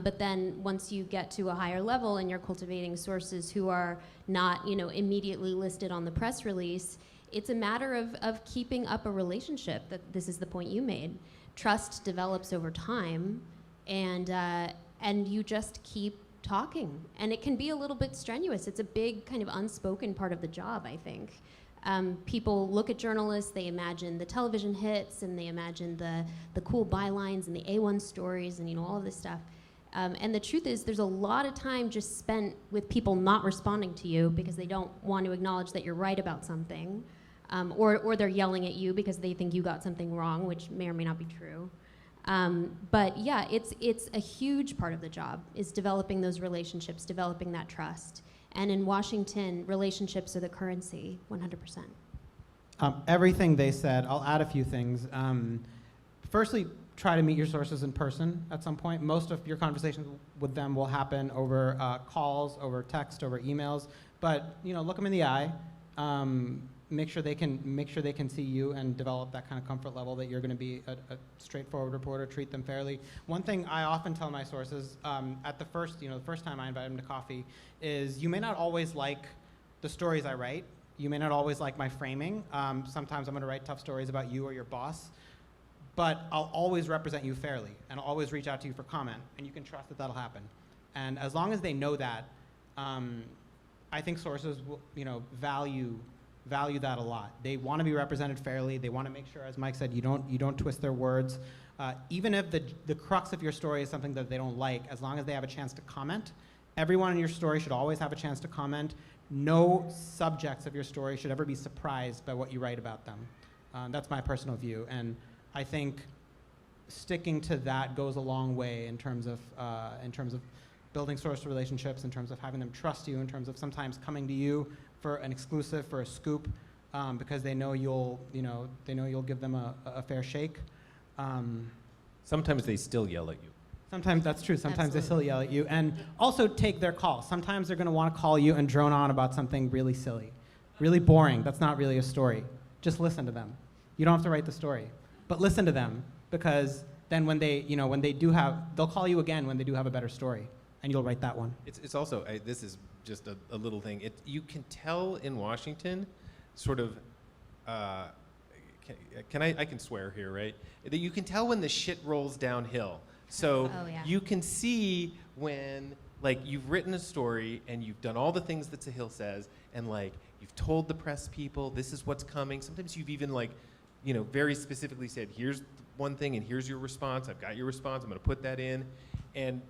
But then once you get to a higher level and you're cultivating sources who are not, you know, immediately listed on the press release, it's a matter of keeping up a relationship. This is the point you made. Trust develops over time, and you just keep talking. And it can be a little bit strenuous. It's a big kind of unspoken part of the job, I think. People look at journalists, they imagine the television hits, and they imagine the cool bylines and the A1 stories and, you know, all of this stuff. And the truth is, there's a lot of time just spent with people not responding to you because they don't want to acknowledge that you're right about something, or they're yelling at you because they think you got something wrong, which may or may not be true. But yeah, it's a huge part of the job, is developing those relationships, developing that trust. And in Washington, relationships are the currency, 100%. Everything they said, I'll add a few things. Firstly, try to meet your sources in person at some point. Most of your conversations with them will happen over calls, over text, over emails. But, you know, look them in the eye. Make sure they can see you and develop that kind of comfort level that you're going to be a straightforward reporter. Treat them fairly. One thing I often tell my sources at the first time I invite them to coffee is, you may not always like the stories I write. You may not always like my framing. Sometimes I'm going to write tough stories about you or your boss. but I'll always represent you fairly, and I'll always reach out to you for comment, and you can trust that that'll happen. And as long as they know that, I think sources will, value that a lot. They want to be represented fairly. They want to make sure, as Mike said, you don't twist their words. Even if the crux of your story is something that they don't like, as long as they have a chance to comment, everyone in your story should always have a chance to comment. No subjects of your story should ever be surprised by what you write about them. That's my personal view, and I think sticking to that goes a long way in terms of building source relationships, in terms of having them trust you, in terms of sometimes coming to you for an exclusive, for a scoop, because they know you'll give them a fair shake. Sometimes they still yell at you. Sometimes that's true. Sometimes Absolutely. they still yell at you, and also take their call. Sometimes they're going to want to call you and drone on about something really silly, really boring. That's not really a story. Just listen to them. You don't have to write the story, but listen to them, because then when they'll call you again when they do have a better story, and you'll write that one. It's also, this is just a little thing. You can tell in Washington, sort of, I can swear here, right? That you can tell when the shit rolls downhill. So Oh, yeah. you can see when, like, you've written a story and you've done all the things that Sahil says, and like you've told the press people this is what's coming. Sometimes you've even very specifically said, here's one thing and here's your response. I've got your response. I'm going to put that in, and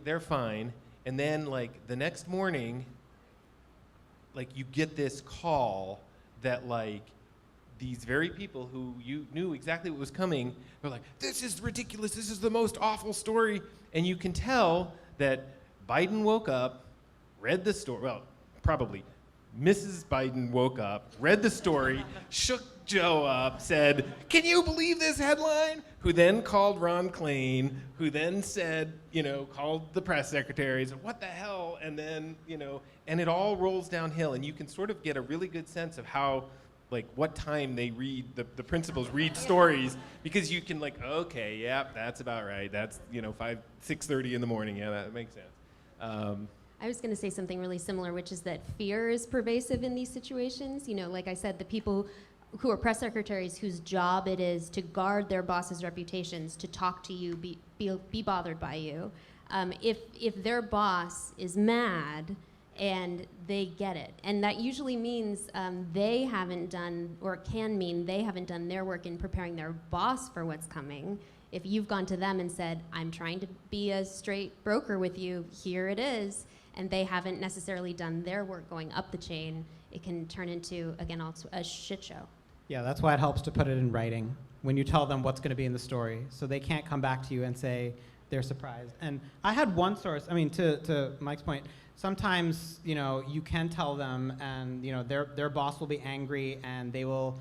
they're fine. And then like the next morning, like you get this call that like these very people who you knew exactly what was coming were like, this is ridiculous, this is the most awful story. And you can tell that Biden woke up, read the story, well, probably Mrs. Biden woke up, read the story, shook Joe up, said, can you believe this headline? Who then called Ron Klain, who then said, called the press secretary, said, what the hell? And then, and it all rolls downhill. And you can sort of get a really good sense of how, like what time they read, the principals read stories, because you can like, okay, yeah, that's about right. That's, 6:30 in the morning. Yeah, that makes sense. I was going to say something really similar, which is that fear is pervasive in these situations. Like I said, the people who are press secretaries whose job it is to guard their bosses' reputations, to talk to you, be bothered by you. If their boss is mad and they get it, and that usually means they haven't done, or can mean they haven't done their work in preparing their boss for what's coming. If you've gone to them and said, I'm trying to be a straight broker with you, here it is, and they haven't necessarily done their work going up the chain, it can turn into, again, also a shit show. Yeah, that's why it helps to put it in writing when you tell them what's going to be in the story, so they can't come back to you and say they're surprised. And I had one source, to Mike's point, sometimes, you can tell them, and, their boss will be angry, and they will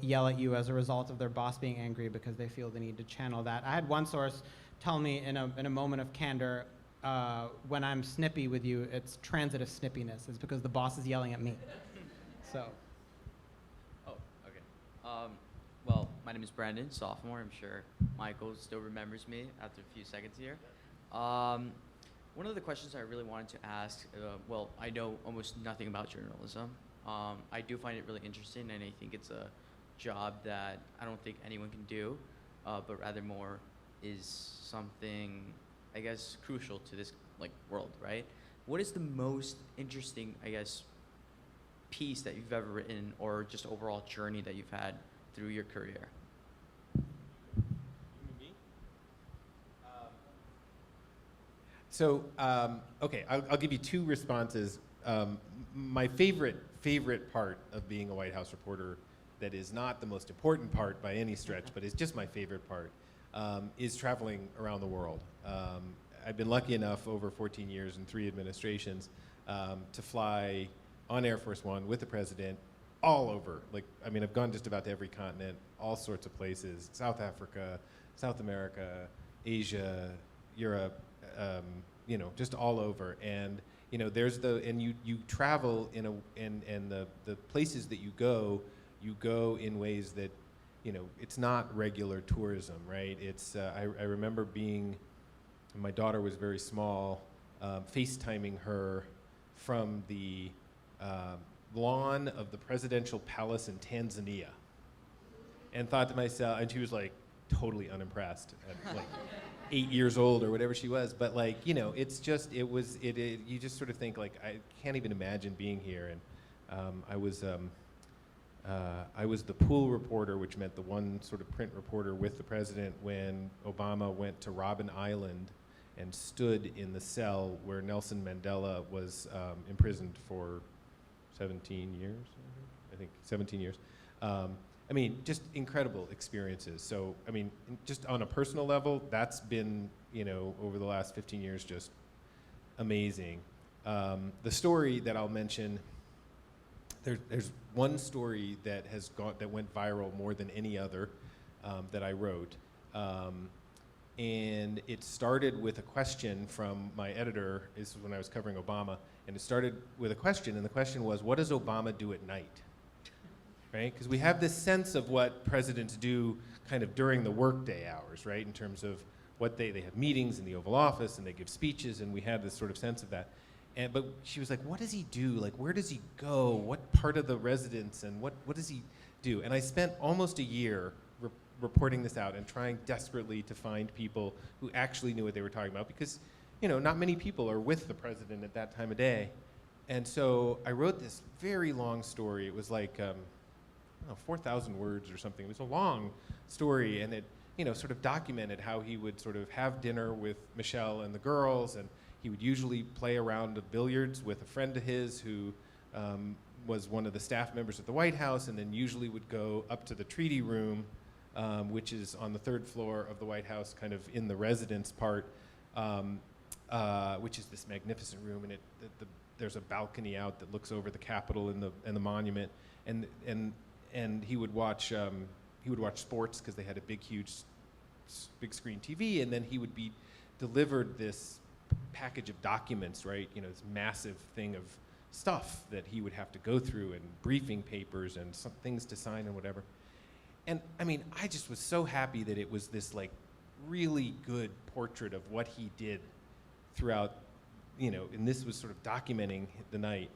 yell at you as a result of their boss being angry because they feel the need to channel that. I had one source tell me in a moment of candor, when I'm snippy with you, it's transitive snippiness. It's because the boss is yelling at me. So. Oh, okay. Well, my name is Brandon, sophomore. I'm sure Michael still remembers me after a few seconds here. One of the questions I really wanted to ask, well, I know almost nothing about journalism. I do find it really interesting, and I think it's a job that I don't think anyone can do, but rather more is something, I guess, crucial to this world, right? What is the most interesting, I guess, piece that you've ever written, or just overall journey that you've had through your career? So, okay, I'll give you two responses. My favorite part of being a White House reporter, that is not the most important part by any stretch, but is just my favorite part, is traveling around the world. I've been lucky enough over 14 years and 3 administrations to fly on Air Force One with the president all over. I've gone just about to every continent, all sorts of places, South Africa, South America, Asia, Europe, just all over. And you travel and the places that you go in ways that, it's not regular tourism, right? It's, I remember my daughter was very small, FaceTiming her from the lawn of the presidential palace in Tanzania. and thought to myself, and she was like totally unimpressed at like 8 years old or whatever she was, but like, you know, it's just, you just sort of think like, I can't even imagine being here. And I was the pool reporter, which meant the one sort of print reporter with the president when Obama went to Robben Island and stood in the cell where Nelson Mandela was imprisoned for 17 years, I think 17 years. I mean, just incredible experiences. So, I mean, just on a personal level, that's been, you know, over the last 15 years, just amazing. The story that I'll mention, there's one story that went viral more than any other that I wrote. And it started with a question from my editor. This is when I was covering Obama. And it started with a question, and the question was, what does Obama do at night? Right? Because we have this sense of what presidents do kind of during the workday hours, right? In terms of what they have meetings in the Oval Office and they give speeches, and we had this sort of sense of that. But she was like, what does he do? Like, where does he go? What part of the residence, and what does he do? And I spent almost a year reporting this out and trying desperately to find people who actually knew what they were talking about, because, you know, not many people are with the president at that time of day. And so I wrote this very long story. It was like, 4,000 words or something. It was a long story, and it, you know, sort of documented how he would sort of have dinner with Michelle and the girls, and he would usually play around at billiards with a friend of his who was one of the staff members at the White House, and then usually would go up to the treaty room, which is on the 3rd floor of the White House, kind of in the residence part, which is this magnificent room, and there's a balcony out that looks over the Capitol and the monument, and he would watch sports because they had a big screen TV, and then he would be delivered this package of documents, right? You know, this massive thing of stuff that he would have to go through, and briefing papers and some things to sign and whatever. And I mean, I just was so happy that it was this like really good portrait of what he did throughout, you know, and this was sort of documenting the night.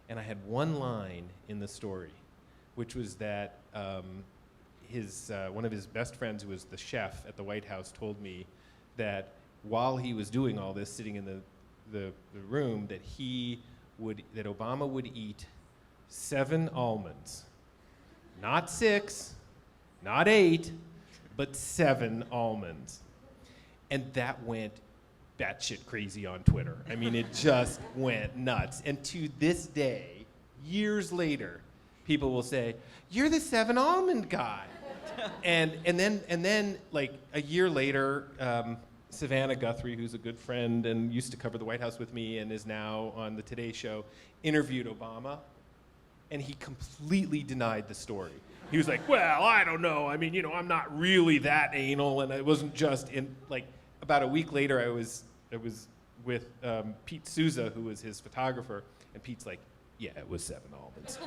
And I had one line in the story, which was that one of his best friends, who was the chef at the White House, told me that while he was doing all this, sitting in the room, that Obama would eat 7 almonds, not 6, not 8, but 7 almonds. And that went batshit crazy on Twitter. I mean, it just went nuts. And to this day, years later, people will say, "You're the 7 almond guy." and then like a year later, Savannah Guthrie, who's a good friend and used to cover the White House with me and is now on the Today Show, interviewed Obama, and he completely denied the story. He was like, "Well, I don't know. I mean, you know, I'm not really that anal, and it wasn't just in." Like about a week later, I was with Pete Souza, who was his photographer, and Pete's like, "Yeah, it was 7 almonds."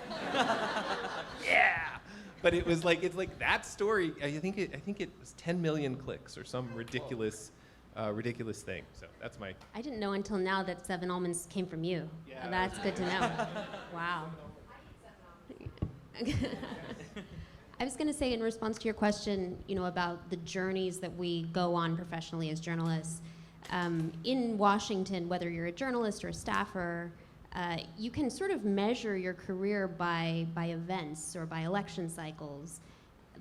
Yeah, but it was like, it's like that story. I think it was 10 million clicks or some ridiculous thing. So that's my. I didn't know until now that 7 almonds came from you. Yeah. That's good to know. Wow. I was going to say, in response to your question, you know, about the journeys that we go on professionally as journalists, in Washington, whether you're a journalist or a staffer, you can sort of measure your career by events or by election cycles.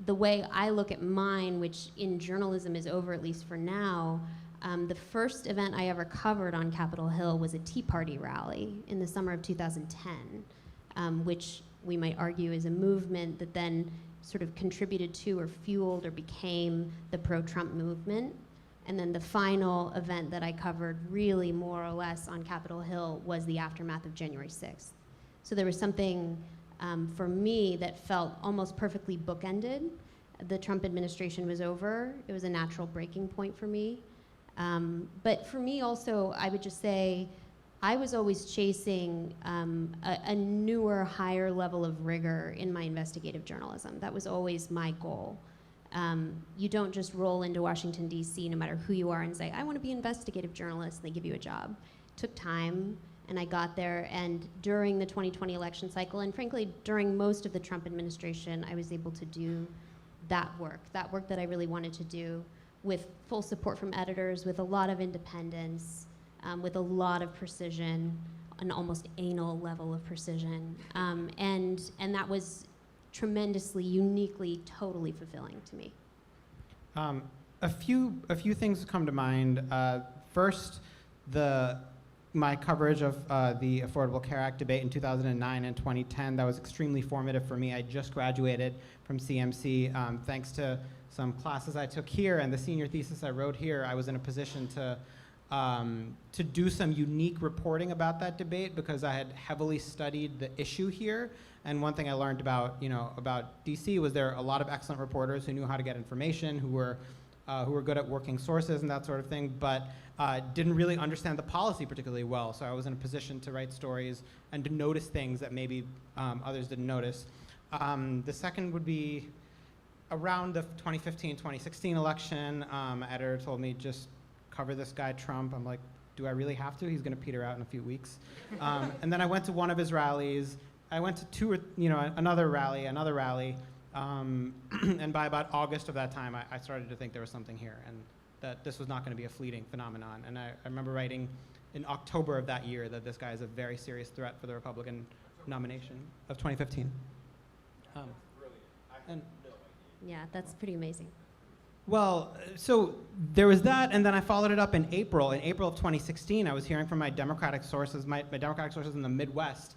The way I look at mine, which in journalism is over at least for now, the first event I ever covered on Capitol Hill was a Tea Party rally in the summer of 2010, which we might argue is a movement that then sort of contributed to or fueled or became the pro-Trump movement. And then the final event that I covered really more or less on Capitol Hill was the aftermath of January 6th. So there was something for me that felt almost perfectly bookended. The Trump administration was over. It was a natural breaking point for me. But for me also, I would just say, I was always chasing a newer, higher level of rigor in my investigative journalism. That was always my goal. You don't just roll into Washington, D.C., no matter who you are, and say, "I want to be an investigative journalist," and they give you a job. It took time, and I got there, and during the 2020 election cycle, and frankly, during most of the Trump administration, I was able to do that work that I really wanted to do with full support from editors, with a lot of independence, with a lot of precision, an almost anal level of precision. And that was tremendously, uniquely, totally fulfilling to me. A few things come to mind. First, my coverage of the Affordable Care Act debate in 2009 and 2010, that was extremely formative for me. I just graduated from CMC. Thanks to some classes I took here and the senior thesis I wrote here, I was in a position to do some unique reporting about that debate because I had heavily studied the issue here. And one thing I learned about DC was there are a lot of excellent reporters who knew how to get information, who were good at working sources and that sort of thing, but didn't really understand the policy particularly well. So I was in a position to write stories and to notice things that maybe others didn't notice. The second would be around the 2015-2016 election. My editor told me, just cover this guy Trump. I'm like, do I really have to? He's going to peter out in a few weeks. And then I went to one of his rallies. I went to another rally. And by about August of that time, I started to think there was something here and that this was not going to be a fleeting phenomenon. And I remember writing in October of that year that this guy is a very serious threat for the Republican nomination of 2015. Yeah, that's pretty amazing. Well, so there was that, and then I followed it up in April. In April of 2016, I was hearing from my Democratic sources, my Democratic sources in the Midwest,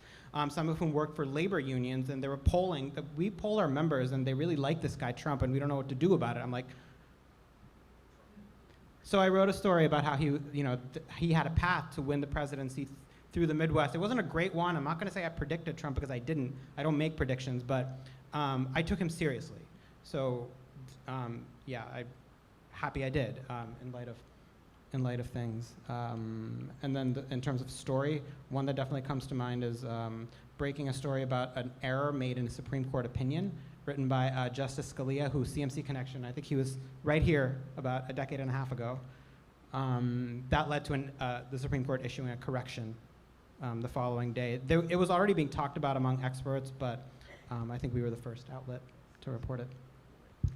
some of whom worked for labor unions, and they were polling. We poll our members, and they really like this guy Trump, and we don't know what to do about it. I'm like, so I wrote a story about how he had a path to win the presidency through the Midwest. It wasn't a great one. I'm not going to say I predicted Trump because I didn't. I don't make predictions, but I took him seriously. So, yeah, I'm happy I did in light of things. And then in terms of story, one that definitely comes to mind is breaking a story about an error made in a Supreme Court opinion written by Justice Scalia, who's CMC connection. I think he was right here about a decade and a half ago. That led to the Supreme Court issuing a correction the following day. It was already being talked about among experts, but I think we were the first outlet to report it.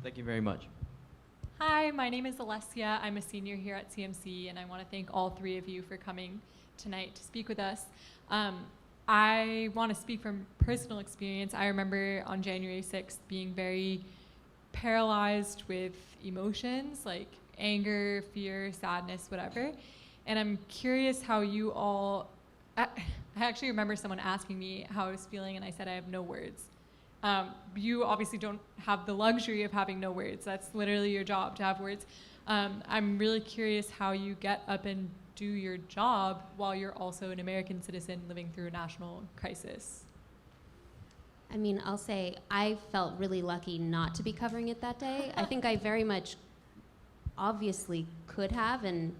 Thank you very much. Hi, my name is Alessia. I'm a senior here at CMC, and I want to thank all three of you for coming tonight to speak with us. I want to speak from personal experience. I remember on January 6th being very paralyzed with emotions like anger, fear, sadness, whatever. And I'm curious how you all, I actually remember someone asking me how I was feeling, and I said I have no words. You obviously don't have the luxury of having no words. That's literally your job, to have words. I'm really curious how you get up and do your job while you're also an American citizen living through a national crisis. I mean, I'll say I felt really lucky not to be covering it that day. I think I very much obviously could have, and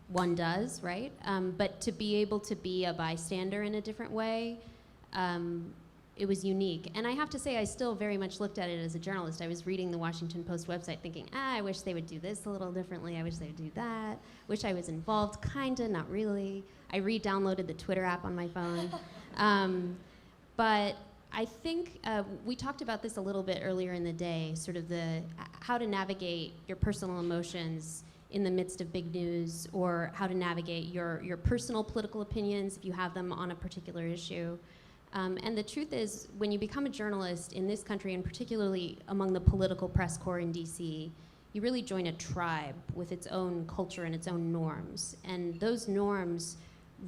one does, right? But to be able to be a bystander in a different way, it was unique. And I have to say, I still very much looked at it as a journalist. I was reading the Washington Post website thinking, I wish they would do this a little differently. I wish they would do that. Wish I was involved, kinda, not really. I re-downloaded the Twitter app on my phone. But I think we talked about this a little bit earlier in the day, sort of how to navigate your personal emotions in the midst of big news, or how to navigate your personal political opinions if you have them on a particular issue. And the truth is, when you become a journalist in this country, and particularly among the political press corps in DC, you really join a tribe with its own culture and its own norms. And those norms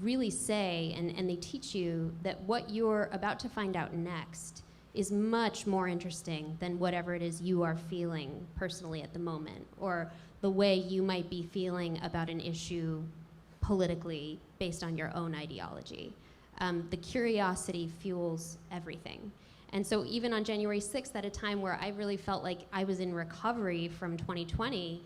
really say, and they teach you, that what you're about to find out next is much more interesting than whatever it is you are feeling personally at the moment, or the way you might be feeling about an issue politically based on your own ideology. The curiosity fuels everything. And so even on January 6th, at a time where I really felt like I was in recovery from 2020,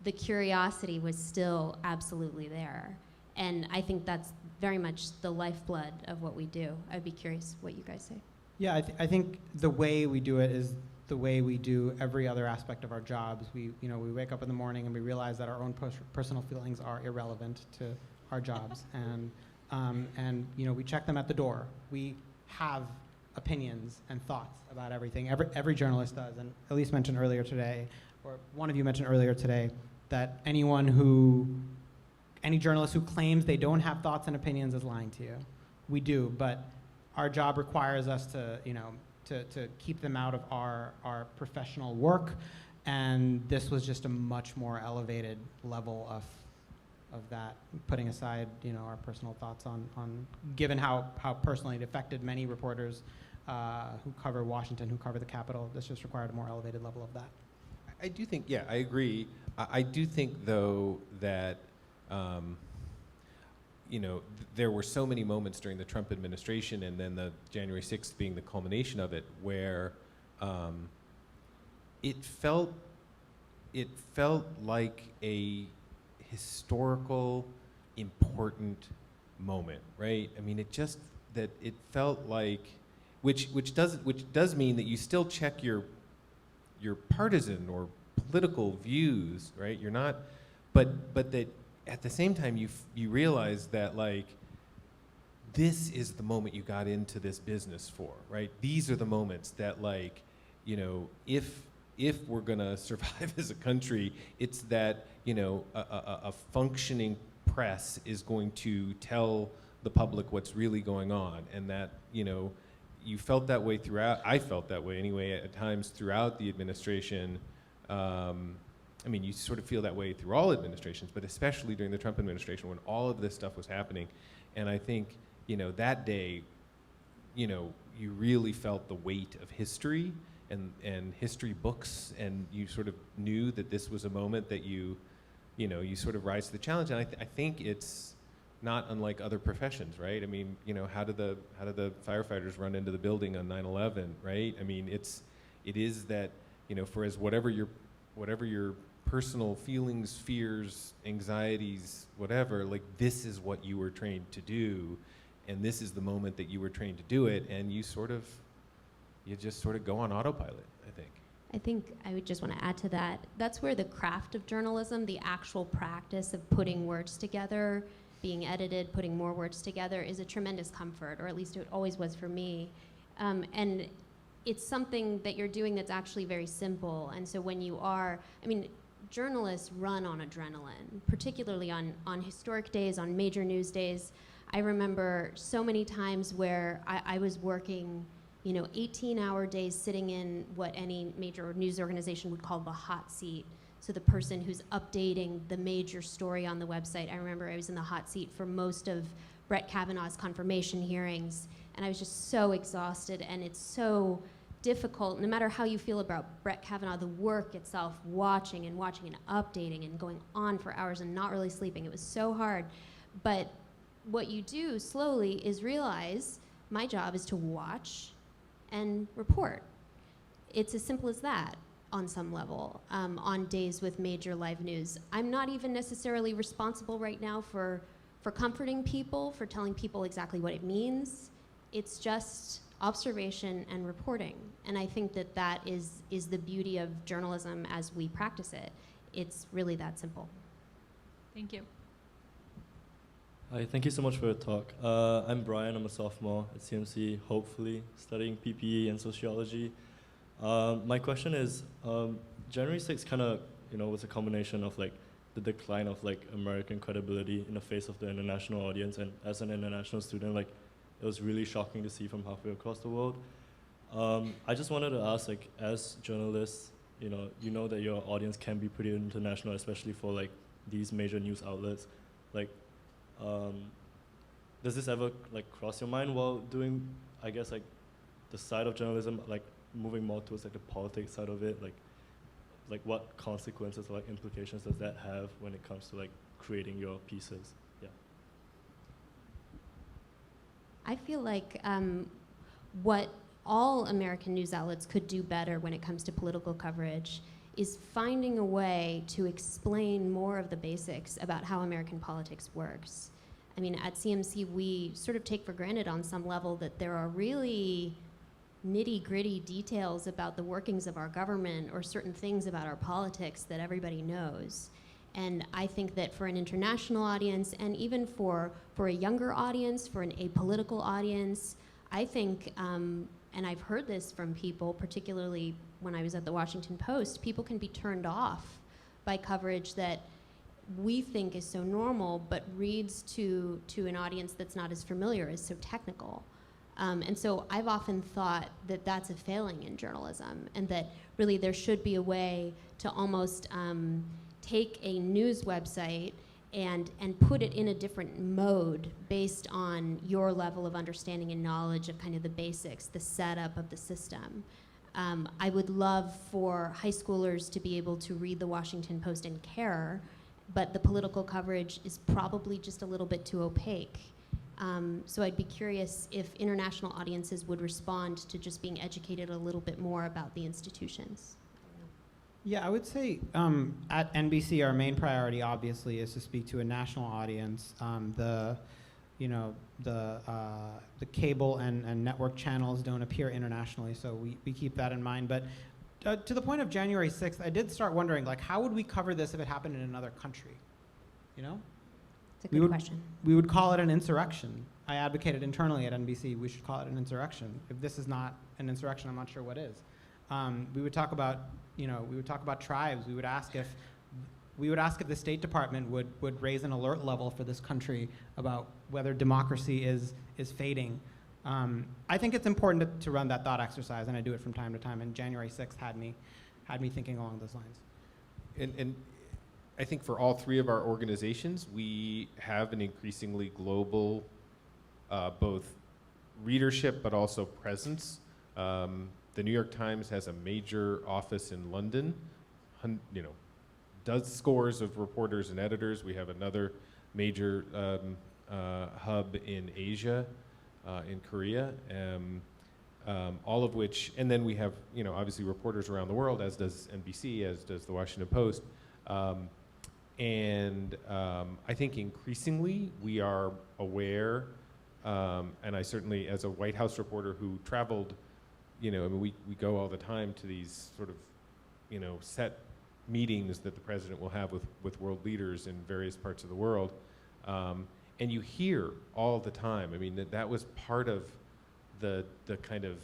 the curiosity was still absolutely there. And I think that's very much the lifeblood of what we do. I'd be curious what you guys say. Yeah, I think the way we do it is the way we do every other aspect of our jobs. We wake up in the morning and we realize that our own personal feelings are irrelevant to our jobs. And we check them at the door. We have opinions and thoughts about everything. Every journalist does, and Elise mentioned earlier today, or one of you mentioned earlier today, that any journalist who claims they don't have thoughts and opinions is lying to you. We do, but our job requires us to keep them out of our professional work, and this was just a much more elevated level of that, putting aside our personal thoughts on given how personally it affected many reporters who cover Washington, who cover the Capitol. This just required a more elevated level of that. I do think, yeah, I agree. I do think, though, that there were so many moments during the Trump administration, and then the January 6th being the culmination of it, where it felt like a historical, important moment, right? I mean, it felt like, which does mean that you still check your partisan or political views, right? You're not, but that at the same time you realize that, like, this is the moment you got into this business for, right? These are the moments that, like, if we're gonna survive as a country, it's that a functioning press is going to tell the public what's really going on, and that you felt that way throughout. I felt that way anyway at times throughout the administration. I mean, you sort of feel that way through all administrations, but especially during the Trump administration when all of this stuff was happening. And I think, that day, you really felt the weight of history and history books, and you sort of knew that this was a moment that you sort of rise to the challenge. And I think it's not unlike other professions, right? I mean, how did the firefighters run into the building on 9/11, right? I mean, it is that, for as whatever your personal feelings, fears, anxieties, whatever, like, this is what you were trained to do, and this is the moment that you were trained to do it, and you just sort of go on autopilot, I think. I think I would just want to add to that. That's where the craft of journalism, the actual practice of putting words together, being edited, putting more words together, is a tremendous comfort, or at least it always was for me. And it's something that you're doing that's actually very simple. And so when journalists run on adrenaline, particularly on historic days, on major news days. I remember so many times where I was working 18-hour days sitting in what any major news organization would call the hot seat. So the person who's updating the major story on the website. I remember I was in the hot seat for most of Brett Kavanaugh's confirmation hearings, and I was just so exhausted, and it's so difficult, no matter how you feel about Brett Kavanaugh, the work itself, watching and updating and going on for hours and not really sleeping. It was so hard. But what you do slowly is realize my job is to watch and report. It's as simple as that on some level, on days with major live news. I'm not even necessarily responsible right now for comforting people, for telling people exactly what it means. It's just observation and reporting. And I think that is the beauty of journalism as we practice it. It's really that simple. Thank you. Hi, thank you so much for your talk. I'm Brian, I'm a sophomore at CMC, hopefully studying PPE and sociology. My question is, January 6th kind of, was a combination of like the decline of like American credibility in the face of the international audience, and as an international student, like it was really shocking to see from halfway across the world. I just wanted to ask, like, as journalists, you know that your audience can be pretty international, especially for like these major news outlets. Like, does this ever like cross your mind while doing, I guess, like the side of journalism, like moving more towards like the politics side of it? Like what consequences or like implications does that have when it comes to like creating your pieces? Yeah. I feel like what all American news outlets could do better when it comes to political coverage is finding a way to explain more of the basics about how American politics works. I mean, at CMC, we sort of take for granted on some level that there are really nitty-gritty details about the workings of our government or certain things about our politics that everybody knows. And I think that for an international audience, and even for a younger audience, for an apolitical audience, I think and I've heard this from people, particularly when I was at the Washington Post, people can be turned off by coverage that we think is so normal, but reads to an audience that's not as familiar, is so technical. And so I've often thought that that's a failing in journalism, and that really there should be a way to almost take a news website and put it in a different mode based on your level of understanding and knowledge of kind of the basics, the setup of the system. I would love for high schoolers to be able to read the Washington Post and care, but the political coverage is probably just a little bit too opaque. So I'd be curious if international audiences would respond to just being educated a little bit more about the institutions. Yeah, I would say at NBC, our main priority obviously is to speak to a national audience. The cable and network channels don't appear internationally, so we keep that in mind. But to the point of January 6th, I did start wondering, like, how would we cover this if it happened in another country? You know? It's a good question. We would call it an insurrection. I advocated internally at NBC, we should call it an insurrection. If this is not an insurrection, I'm not sure what is. We would talk about, tribes. We would ask if the State Department would raise an alert level for this country about whether democracy is fading. I think it's important to run that thought exercise, and I do it from time to time. And January 6th had me thinking along those lines. And I think for all three of our organizations, we have an increasingly global, both readership but also presence. The New York Times has a major office in London, does scores of reporters and editors. We have another major hub in Asia, in Korea, all of which, and then we have, obviously reporters around the world, as does NBC, as does the Washington Post. And I think increasingly we are aware, and I certainly, as a White House reporter who traveled, we go all the time to these sort of, set meetings that the president will have with world leaders in various parts of the world. And you hear all the time, that was part of the kind of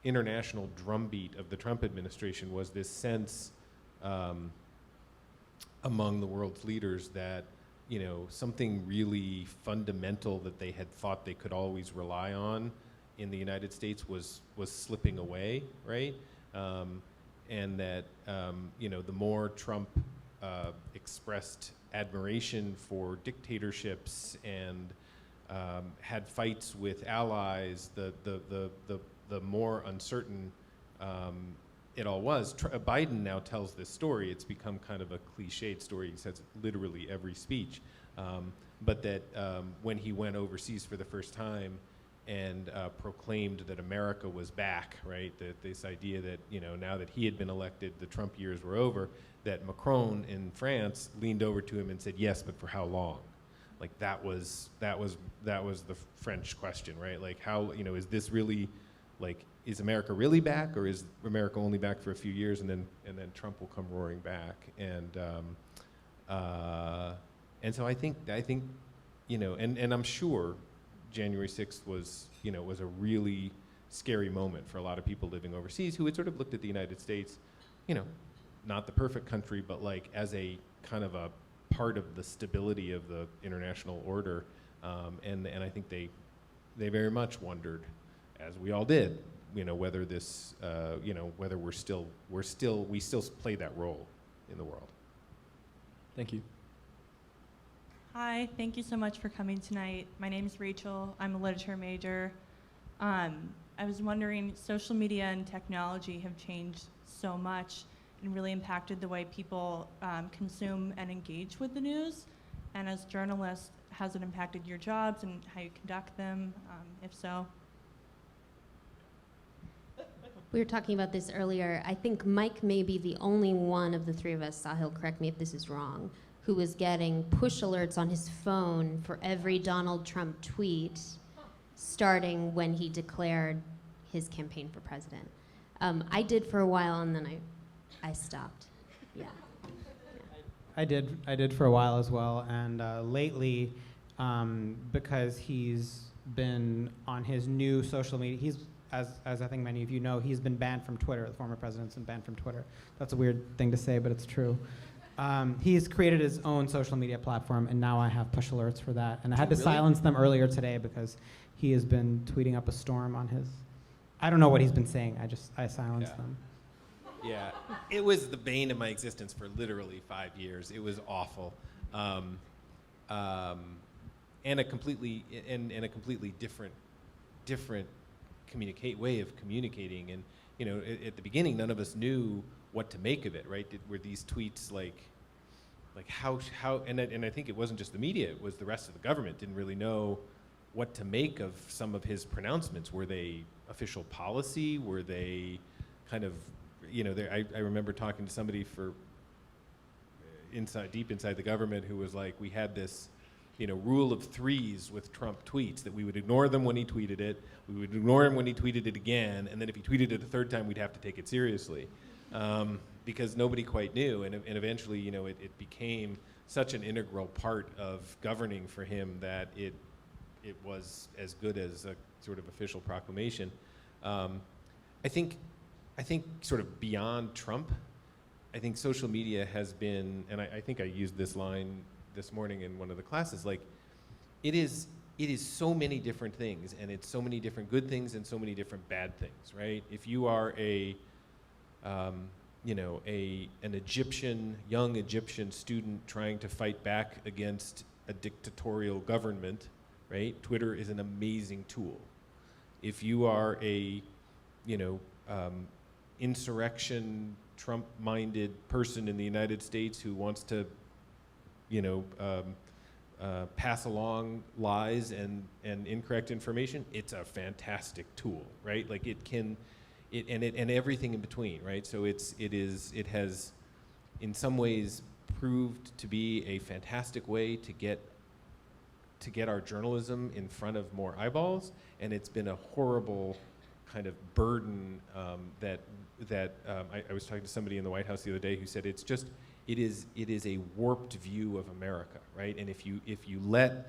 international drumbeat of the Trump administration, was this sense among the world's leaders that, something really fundamental that they had thought they could always rely on in the United States was slipping away, right? And that, the more Trump expressed admiration for dictatorships and had fights with allies, the more uncertain it all was. Biden now tells this story. It's become kind of a cliched story. He says literally every speech. But that when he went overseas for the first time and proclaimed that America was back, right? That this idea that, now that he had been elected, the Trump years were over, that Macron in France leaned over to him and said, yes, but for how long? Like that was the French question, right? Like how, is this really, like, is America really back, or is America only back for a few years and then Trump will come roaring back? And so I think, and I'm sure January 6th was a really scary moment for a lot of people living overseas who had sort of looked at the United States, not the perfect country, but like as a kind of a part of the stability of the international order. And I think they very much wondered, as we all did, whether this, whether we still play that role in the world. Thank you. Hi, thank you so much for coming tonight. My name is Rachel. I'm a literature major. I was wondering, social media and technology have changed so much and really impacted the way people consume and engage with the news. And as journalists, has it impacted your jobs and how you conduct them, if so? We were talking about this earlier. I think Mike may be the only one of the three of us, Sahil, correct me if this is wrong, who was getting push alerts on his phone for every Donald Trump tweet, starting when he declared his campaign for president. I did for a while, and then I stopped. Yeah. I did for a while as well, and lately, because he's been on his new social media, as I think many of you know, he's been banned from Twitter. The former president's been banned from Twitter. That's a weird thing to say, but it's true. He's created his own social media platform, and now I have push alerts for that. And I had to silence them earlier today because he has been tweeting up a storm on his. I don't know what he's been saying. I silenced them. Yeah, it was the bane of my existence for literally 5 years. It was awful, and a completely different way of communicating. And at the beginning, none of us knew what to make of it. Right? Were these tweets like how? And I think it wasn't just the media; it was the rest of the government didn't really know what to make of some of his pronouncements. Were they official policy? Were they kind of I remember talking to somebody deep inside the government who was like, we had this, rule of threes with Trump tweets, that we would ignore them when he tweeted it, we would ignore him when he tweeted it again, and then if he tweeted it a third time, we'd have to take it seriously, because nobody quite knew, and eventually, it became such an integral part of governing for him that it was as good as a sort of official proclamation. I think sort of beyond Trump, I think social media has been, and I think I used this line this morning in one of the classes, like it is so many different things, and it's so many different good things and so many different bad things, right? If you are an young Egyptian student trying to fight back against a dictatorial government, right? Twitter is an amazing tool. If you are a, insurrection, Trump-minded person in the United States who wants to, pass along lies and incorrect information, it's a fantastic tool, right? Like and everything in between, right? So it has, in some ways, proved to be a fantastic way to get our journalism in front of more eyeballs, and it's been a horrible kind of burden I was talking to somebody in the White House the other day who said it is a warped view of America, right? And if you let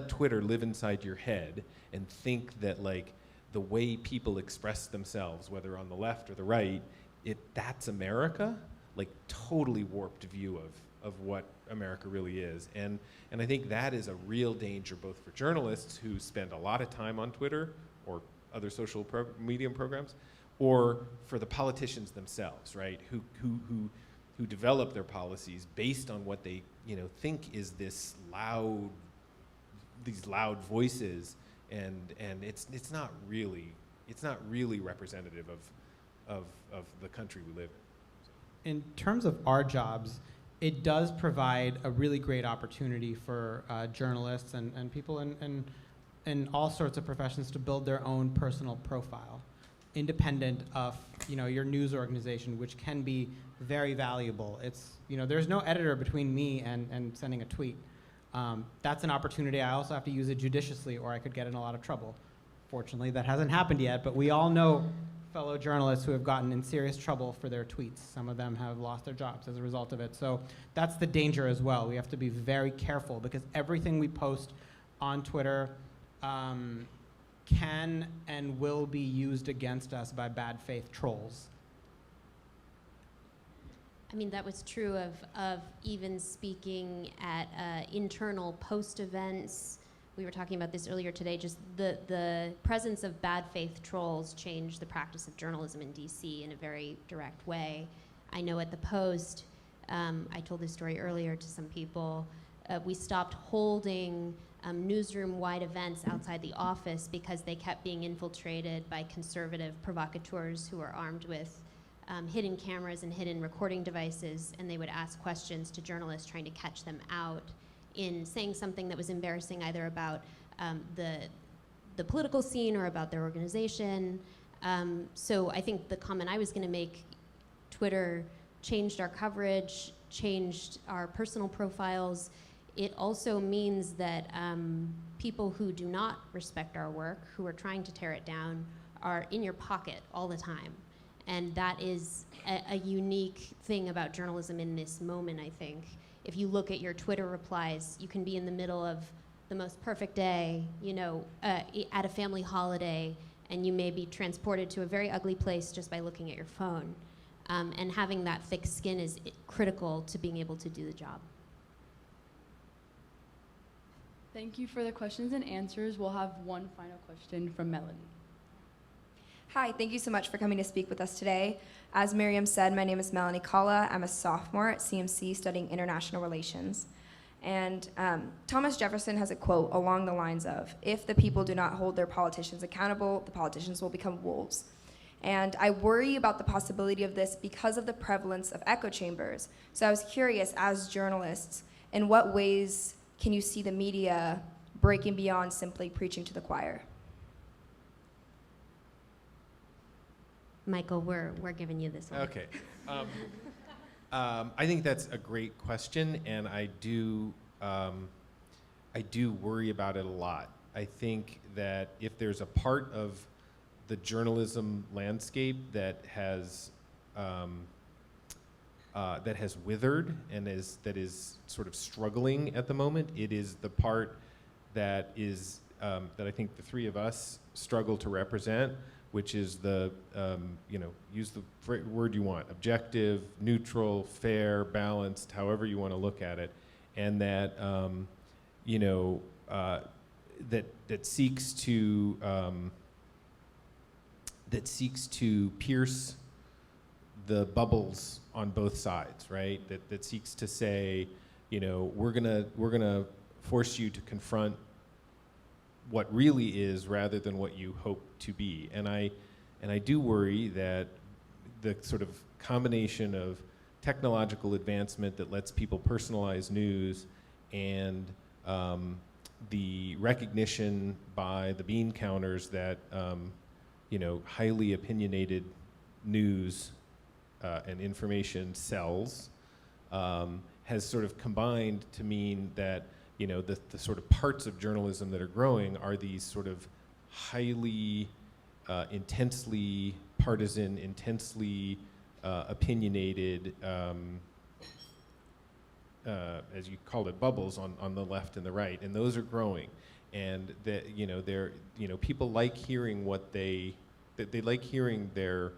Twitter live inside your head and think that like the way people express themselves, whether on the left or the right, that's America, like totally warped view of what America really is. And I think that is a real danger both for journalists who spend a lot of time on Twitter or other social media programs, or for the politicians themselves, right? Who develop their policies based on what they think is these loud voices, and it's not really representative of the country we live in. In terms of our jobs, it does provide a really great opportunity for journalists and people in all sorts of professions to build their own personal profile, independent of your news organization, which can be very valuable. It's there's no editor between me and sending a tweet. That's an opportunity. I also have to use it judiciously, or I could get in a lot of trouble. Fortunately, that hasn't happened yet, but we all know fellow journalists who have gotten in serious trouble for their tweets. Some of them have lost their jobs as a result of it. So that's the danger as well. We have to be very careful, because everything we post on Twitter can and will be used against us by bad faith trolls. I mean, that was true of even speaking at internal post events. We were talking about this earlier today. Just the presence of bad faith trolls changed the practice of journalism in DC in a very direct way. I know at the Post, I told this story earlier to some people, we stopped holding newsroom-wide events outside the office because they kept being infiltrated by conservative provocateurs who are armed with hidden cameras and hidden recording devices, and they would ask questions to journalists trying to catch them out in saying something that was embarrassing either about the political scene or about their organization. So I think the comment I was going to make, Twitter changed our coverage, changed our personal profiles. It also means that people who do not respect our work, who are trying to tear it down, are in your pocket all the time. And that is a unique thing about journalism in this moment, I think. If you look at your Twitter replies, you can be in the middle of the most perfect day, at a family holiday, and you may be transported to a very ugly place just by looking at your phone. And having that thick skin is critical to being able to do the job. Thank you for the questions and answers. We'll have one final question from Melanie. Hi, thank you so much for coming to speak with us today. As Miriam said, my name is Melanie Kalla. I'm a sophomore at CMC studying international relations. And Thomas Jefferson has a quote along the lines of, if the people do not hold their politicians accountable, the politicians will become wolves. And I worry about the possibility of this because of the prevalence of echo chambers. So I was curious, as journalists, in what ways can you see the media breaking beyond simply preaching to the choir? Michael, we're giving you this one. Okay. I think that's a great question, and I do worry about it a lot. I think that if there's a part of the journalism landscape that has withered and that is sort of struggling at the moment, it is the part that is that I think the three of us struggle to represent, which is the use the word you want: objective, neutral, fair, balanced, however you want to look at it, and that that seeks to pierce the bubbles on both sides, right? That seeks to say, we're gonna force you to confront what really is rather than what you hope to be. And I do worry that the sort of combination of technological advancement that lets people personalize news and the recognition by the bean counters that highly opinionated news and information sells has sort of combined to mean that the sort of parts of journalism that are growing are these sort of highly, intensely partisan, intensely opinionated, as you called it, bubbles on the left and the right, and those are growing, and that people like hearing they like hearing their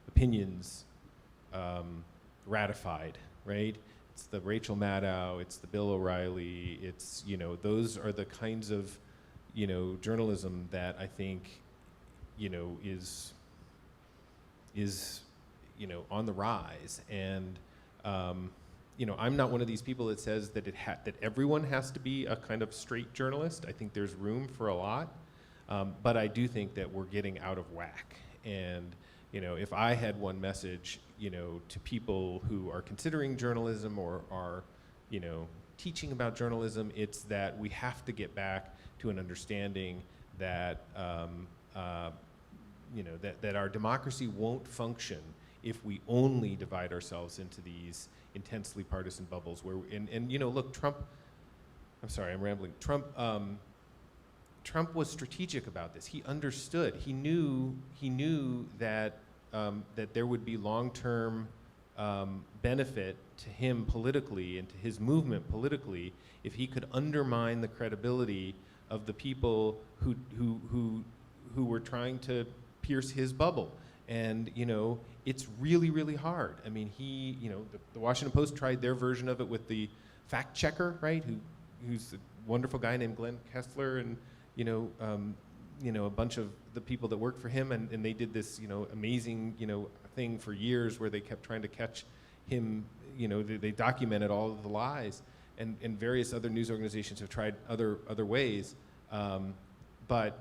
opinions ratified, right? It's the Rachel Maddow, it's the Bill O'Reilly, it's, those are the kinds of, journalism that I think, is on the rise. And, I'm not one of these people that says that that everyone has to be a kind of straight journalist. I think there's room for a lot, but I do think that we're getting out of whack. And, if I had one message, to people who are considering journalism or are, teaching about journalism, it's that we have to get back to an understanding that, that our democracy won't function if we only divide ourselves into these intensely partisan bubbles where, look, Trump, I'm sorry, I'm rambling. Trump was strategic about this. He understood. He knew that that there would be long-term benefit to him politically and to his movement politically if he could undermine the credibility of the people who were trying to pierce his bubble. And it's really, really hard. I mean, the Washington Post tried their version of it with the fact checker, right? Who's a wonderful guy named Glenn Kessler, and a bunch of the people that worked for him, and they did this, amazing, thing for years where they kept trying to catch him. They documented all of the lies, and various other news organizations have tried other ways, but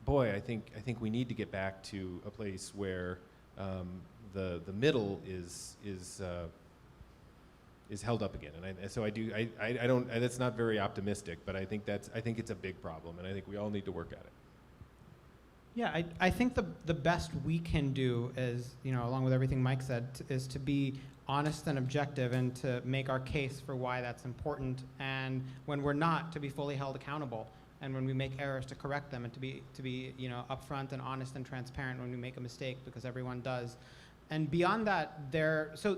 boy, I think we need to get back to a place where the middle is held up again, and so I don't. That's not very optimistic, but I think it's a big problem, and I think we all need to work at it. Yeah, I think the best we can do is, along with everything Mike said, is to be honest and objective and to make our case for why that's important, and when we're not, to be fully held accountable, and when we make errors, to correct them, and to be upfront and honest and transparent when we make a mistake, because everyone does. And beyond that, there's a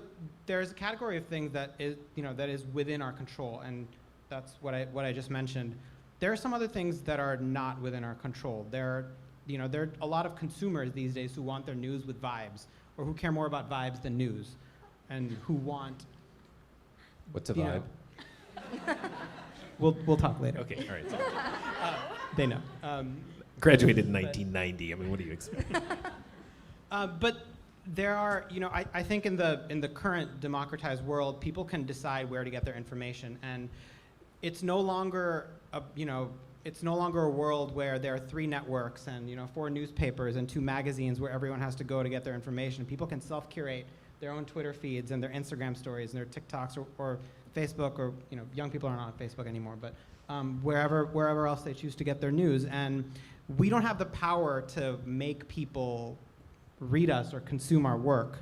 category of things that is within our control, and that's what I just mentioned. There are some other things that are not within our control. There are there are a lot of consumers these days who want their news with vibes, or who care more about vibes than news, and who want. What's a you vibe? know- we'll talk later. Okay, all right. They know. Graduated in 1990. I mean, what do you expect? But there are, I think in the current democratized world, people can decide where to get their information, and it's no longer a world where there are 3 networks and 4 newspapers and 2 magazines where everyone has to go to get their information. People can self-curate their own Twitter feeds and their Instagram stories and their TikToks or Facebook, or young people are not on Facebook anymore, but wherever else they choose to get their news. And we don't have the power to make people read us or consume our work.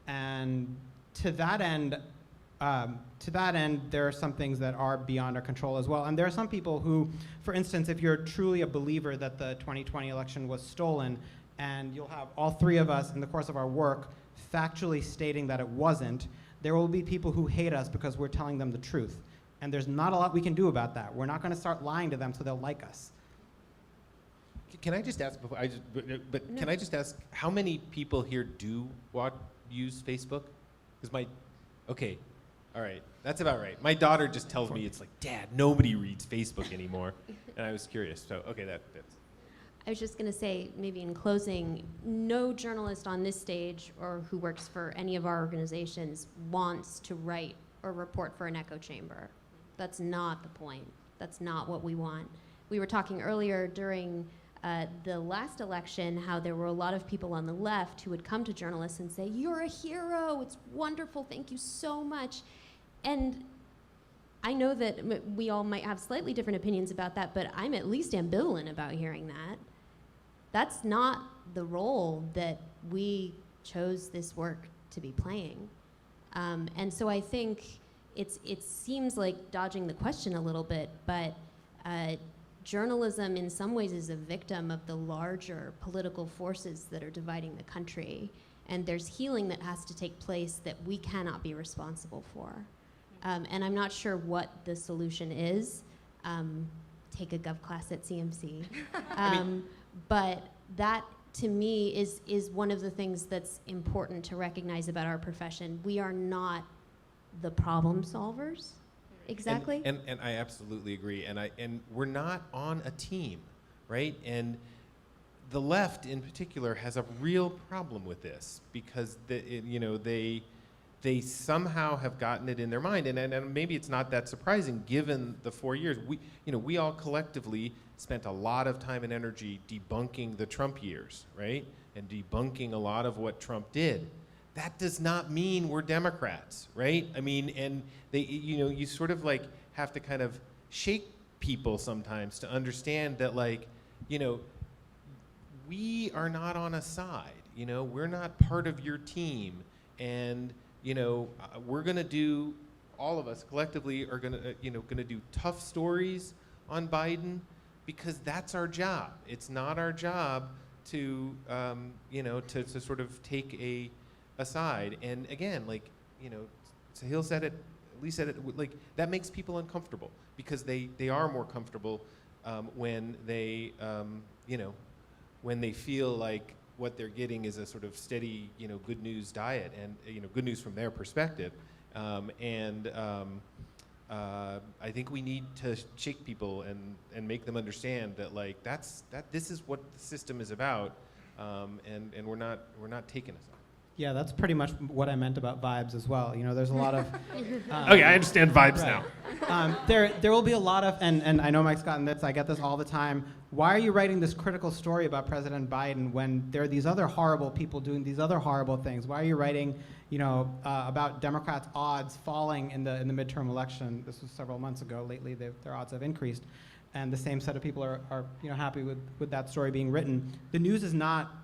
And to that end, there are some things that are beyond our control as well. And there are some people who, for instance, if you're truly a believer that the 2020 election was stolen, and you'll have all 3 of us in the course of our work factually stating that it wasn't, there will be people who hate us because we're telling them the truth. And there's not a lot we can do about that. We're not going to start lying to them so they'll like us. Can I just ask before can I just ask how many people here do use Facebook? Because okay, all right, that's about right. My daughter just tells me, it's like, Dad, nobody reads Facebook anymore, and I was curious. So okay, that's. I was just going to say, maybe in closing, no journalist on this stage or who works for any of our organizations wants to write or report for an echo chamber. That's not the point. That's not what we want. We were talking earlier during the last election how there were a lot of people on the left who would come to journalists and say, "You're a hero, it's wonderful, thank you so much." And I know that we all might have slightly different opinions about that, but I'm at least ambivalent about hearing that. That's not the role that we chose this work to be playing. And so I think it seems like dodging the question a little bit, but journalism in some ways is a victim of the larger political forces that are dividing the country. And there's healing that has to take place that we cannot be responsible for. And I'm not sure what the solution is. Take a gov class at CMC. But that, to me, is one of the things that's important to recognize about our profession. We are not the problem solvers. Exactly. And I absolutely agree. And we're not on a team, right? And the left, in particular, has a real problem with this because they somehow have gotten it in their mind, and maybe it's not that surprising given the 4 years. We all collectively spent a lot of time and energy debunking the Trump years, right? And debunking a lot of what Trump did. That does not mean we're Democrats, right? I mean, and you sort of like have to kind of shake people sometimes to understand that, we are not on a side. We're not part of your team, and we're going to do, all of us collectively are going to do tough stories on Biden because that's our job. It's not our job to to sort of take a side. And again, Sahil said it, Elise said it, that makes people uncomfortable because they are more comfortable when they when they feel like what they're getting is a sort of steady, good news diet and, good news from their perspective. I think we need to shake people and make them understand that this is what the system is about, and we're not taking a side. Yeah, that's pretty much what I meant about vibes as well. There's a lot of. Okay, I understand vibes right. now. There will be a lot of, and I know Mike's gotten this. I get this all the time. Why are you writing this critical story about President Biden when there are these other horrible people doing these other horrible things? Why are you writing, about Democrats' odds falling in the midterm election? This was several months ago. Lately, their odds have increased, and the same set of people are happy with that story being written. The news is not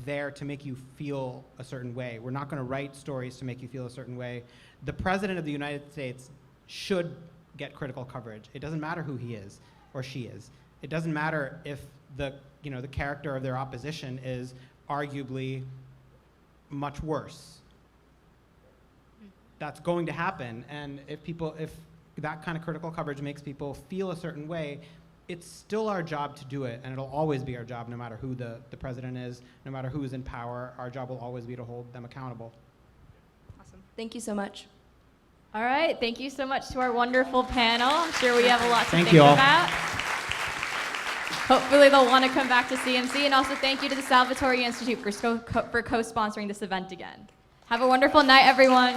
there to make you feel a certain way. We're not going to write stories to make you feel a certain way. The President of the United States should get critical coverage. It doesn't matter who he is or she is. It doesn't matter if the character of their opposition is arguably much worse. That's going to happen, and if that kind of critical coverage makes people feel a certain way, it's still our job to do it, and it'll always be our job no matter who the president is, no matter who's in power. Our job will always be to hold them accountable. Awesome. Thank you so much. All right, thank you so much to our wonderful panel. I'm sure we have a lot to Thank think you all. about. Hopefully they'll want to come back to CMC, and also thank you to the Salvatore Institute for co-sponsoring this event again. Have a wonderful night, everyone.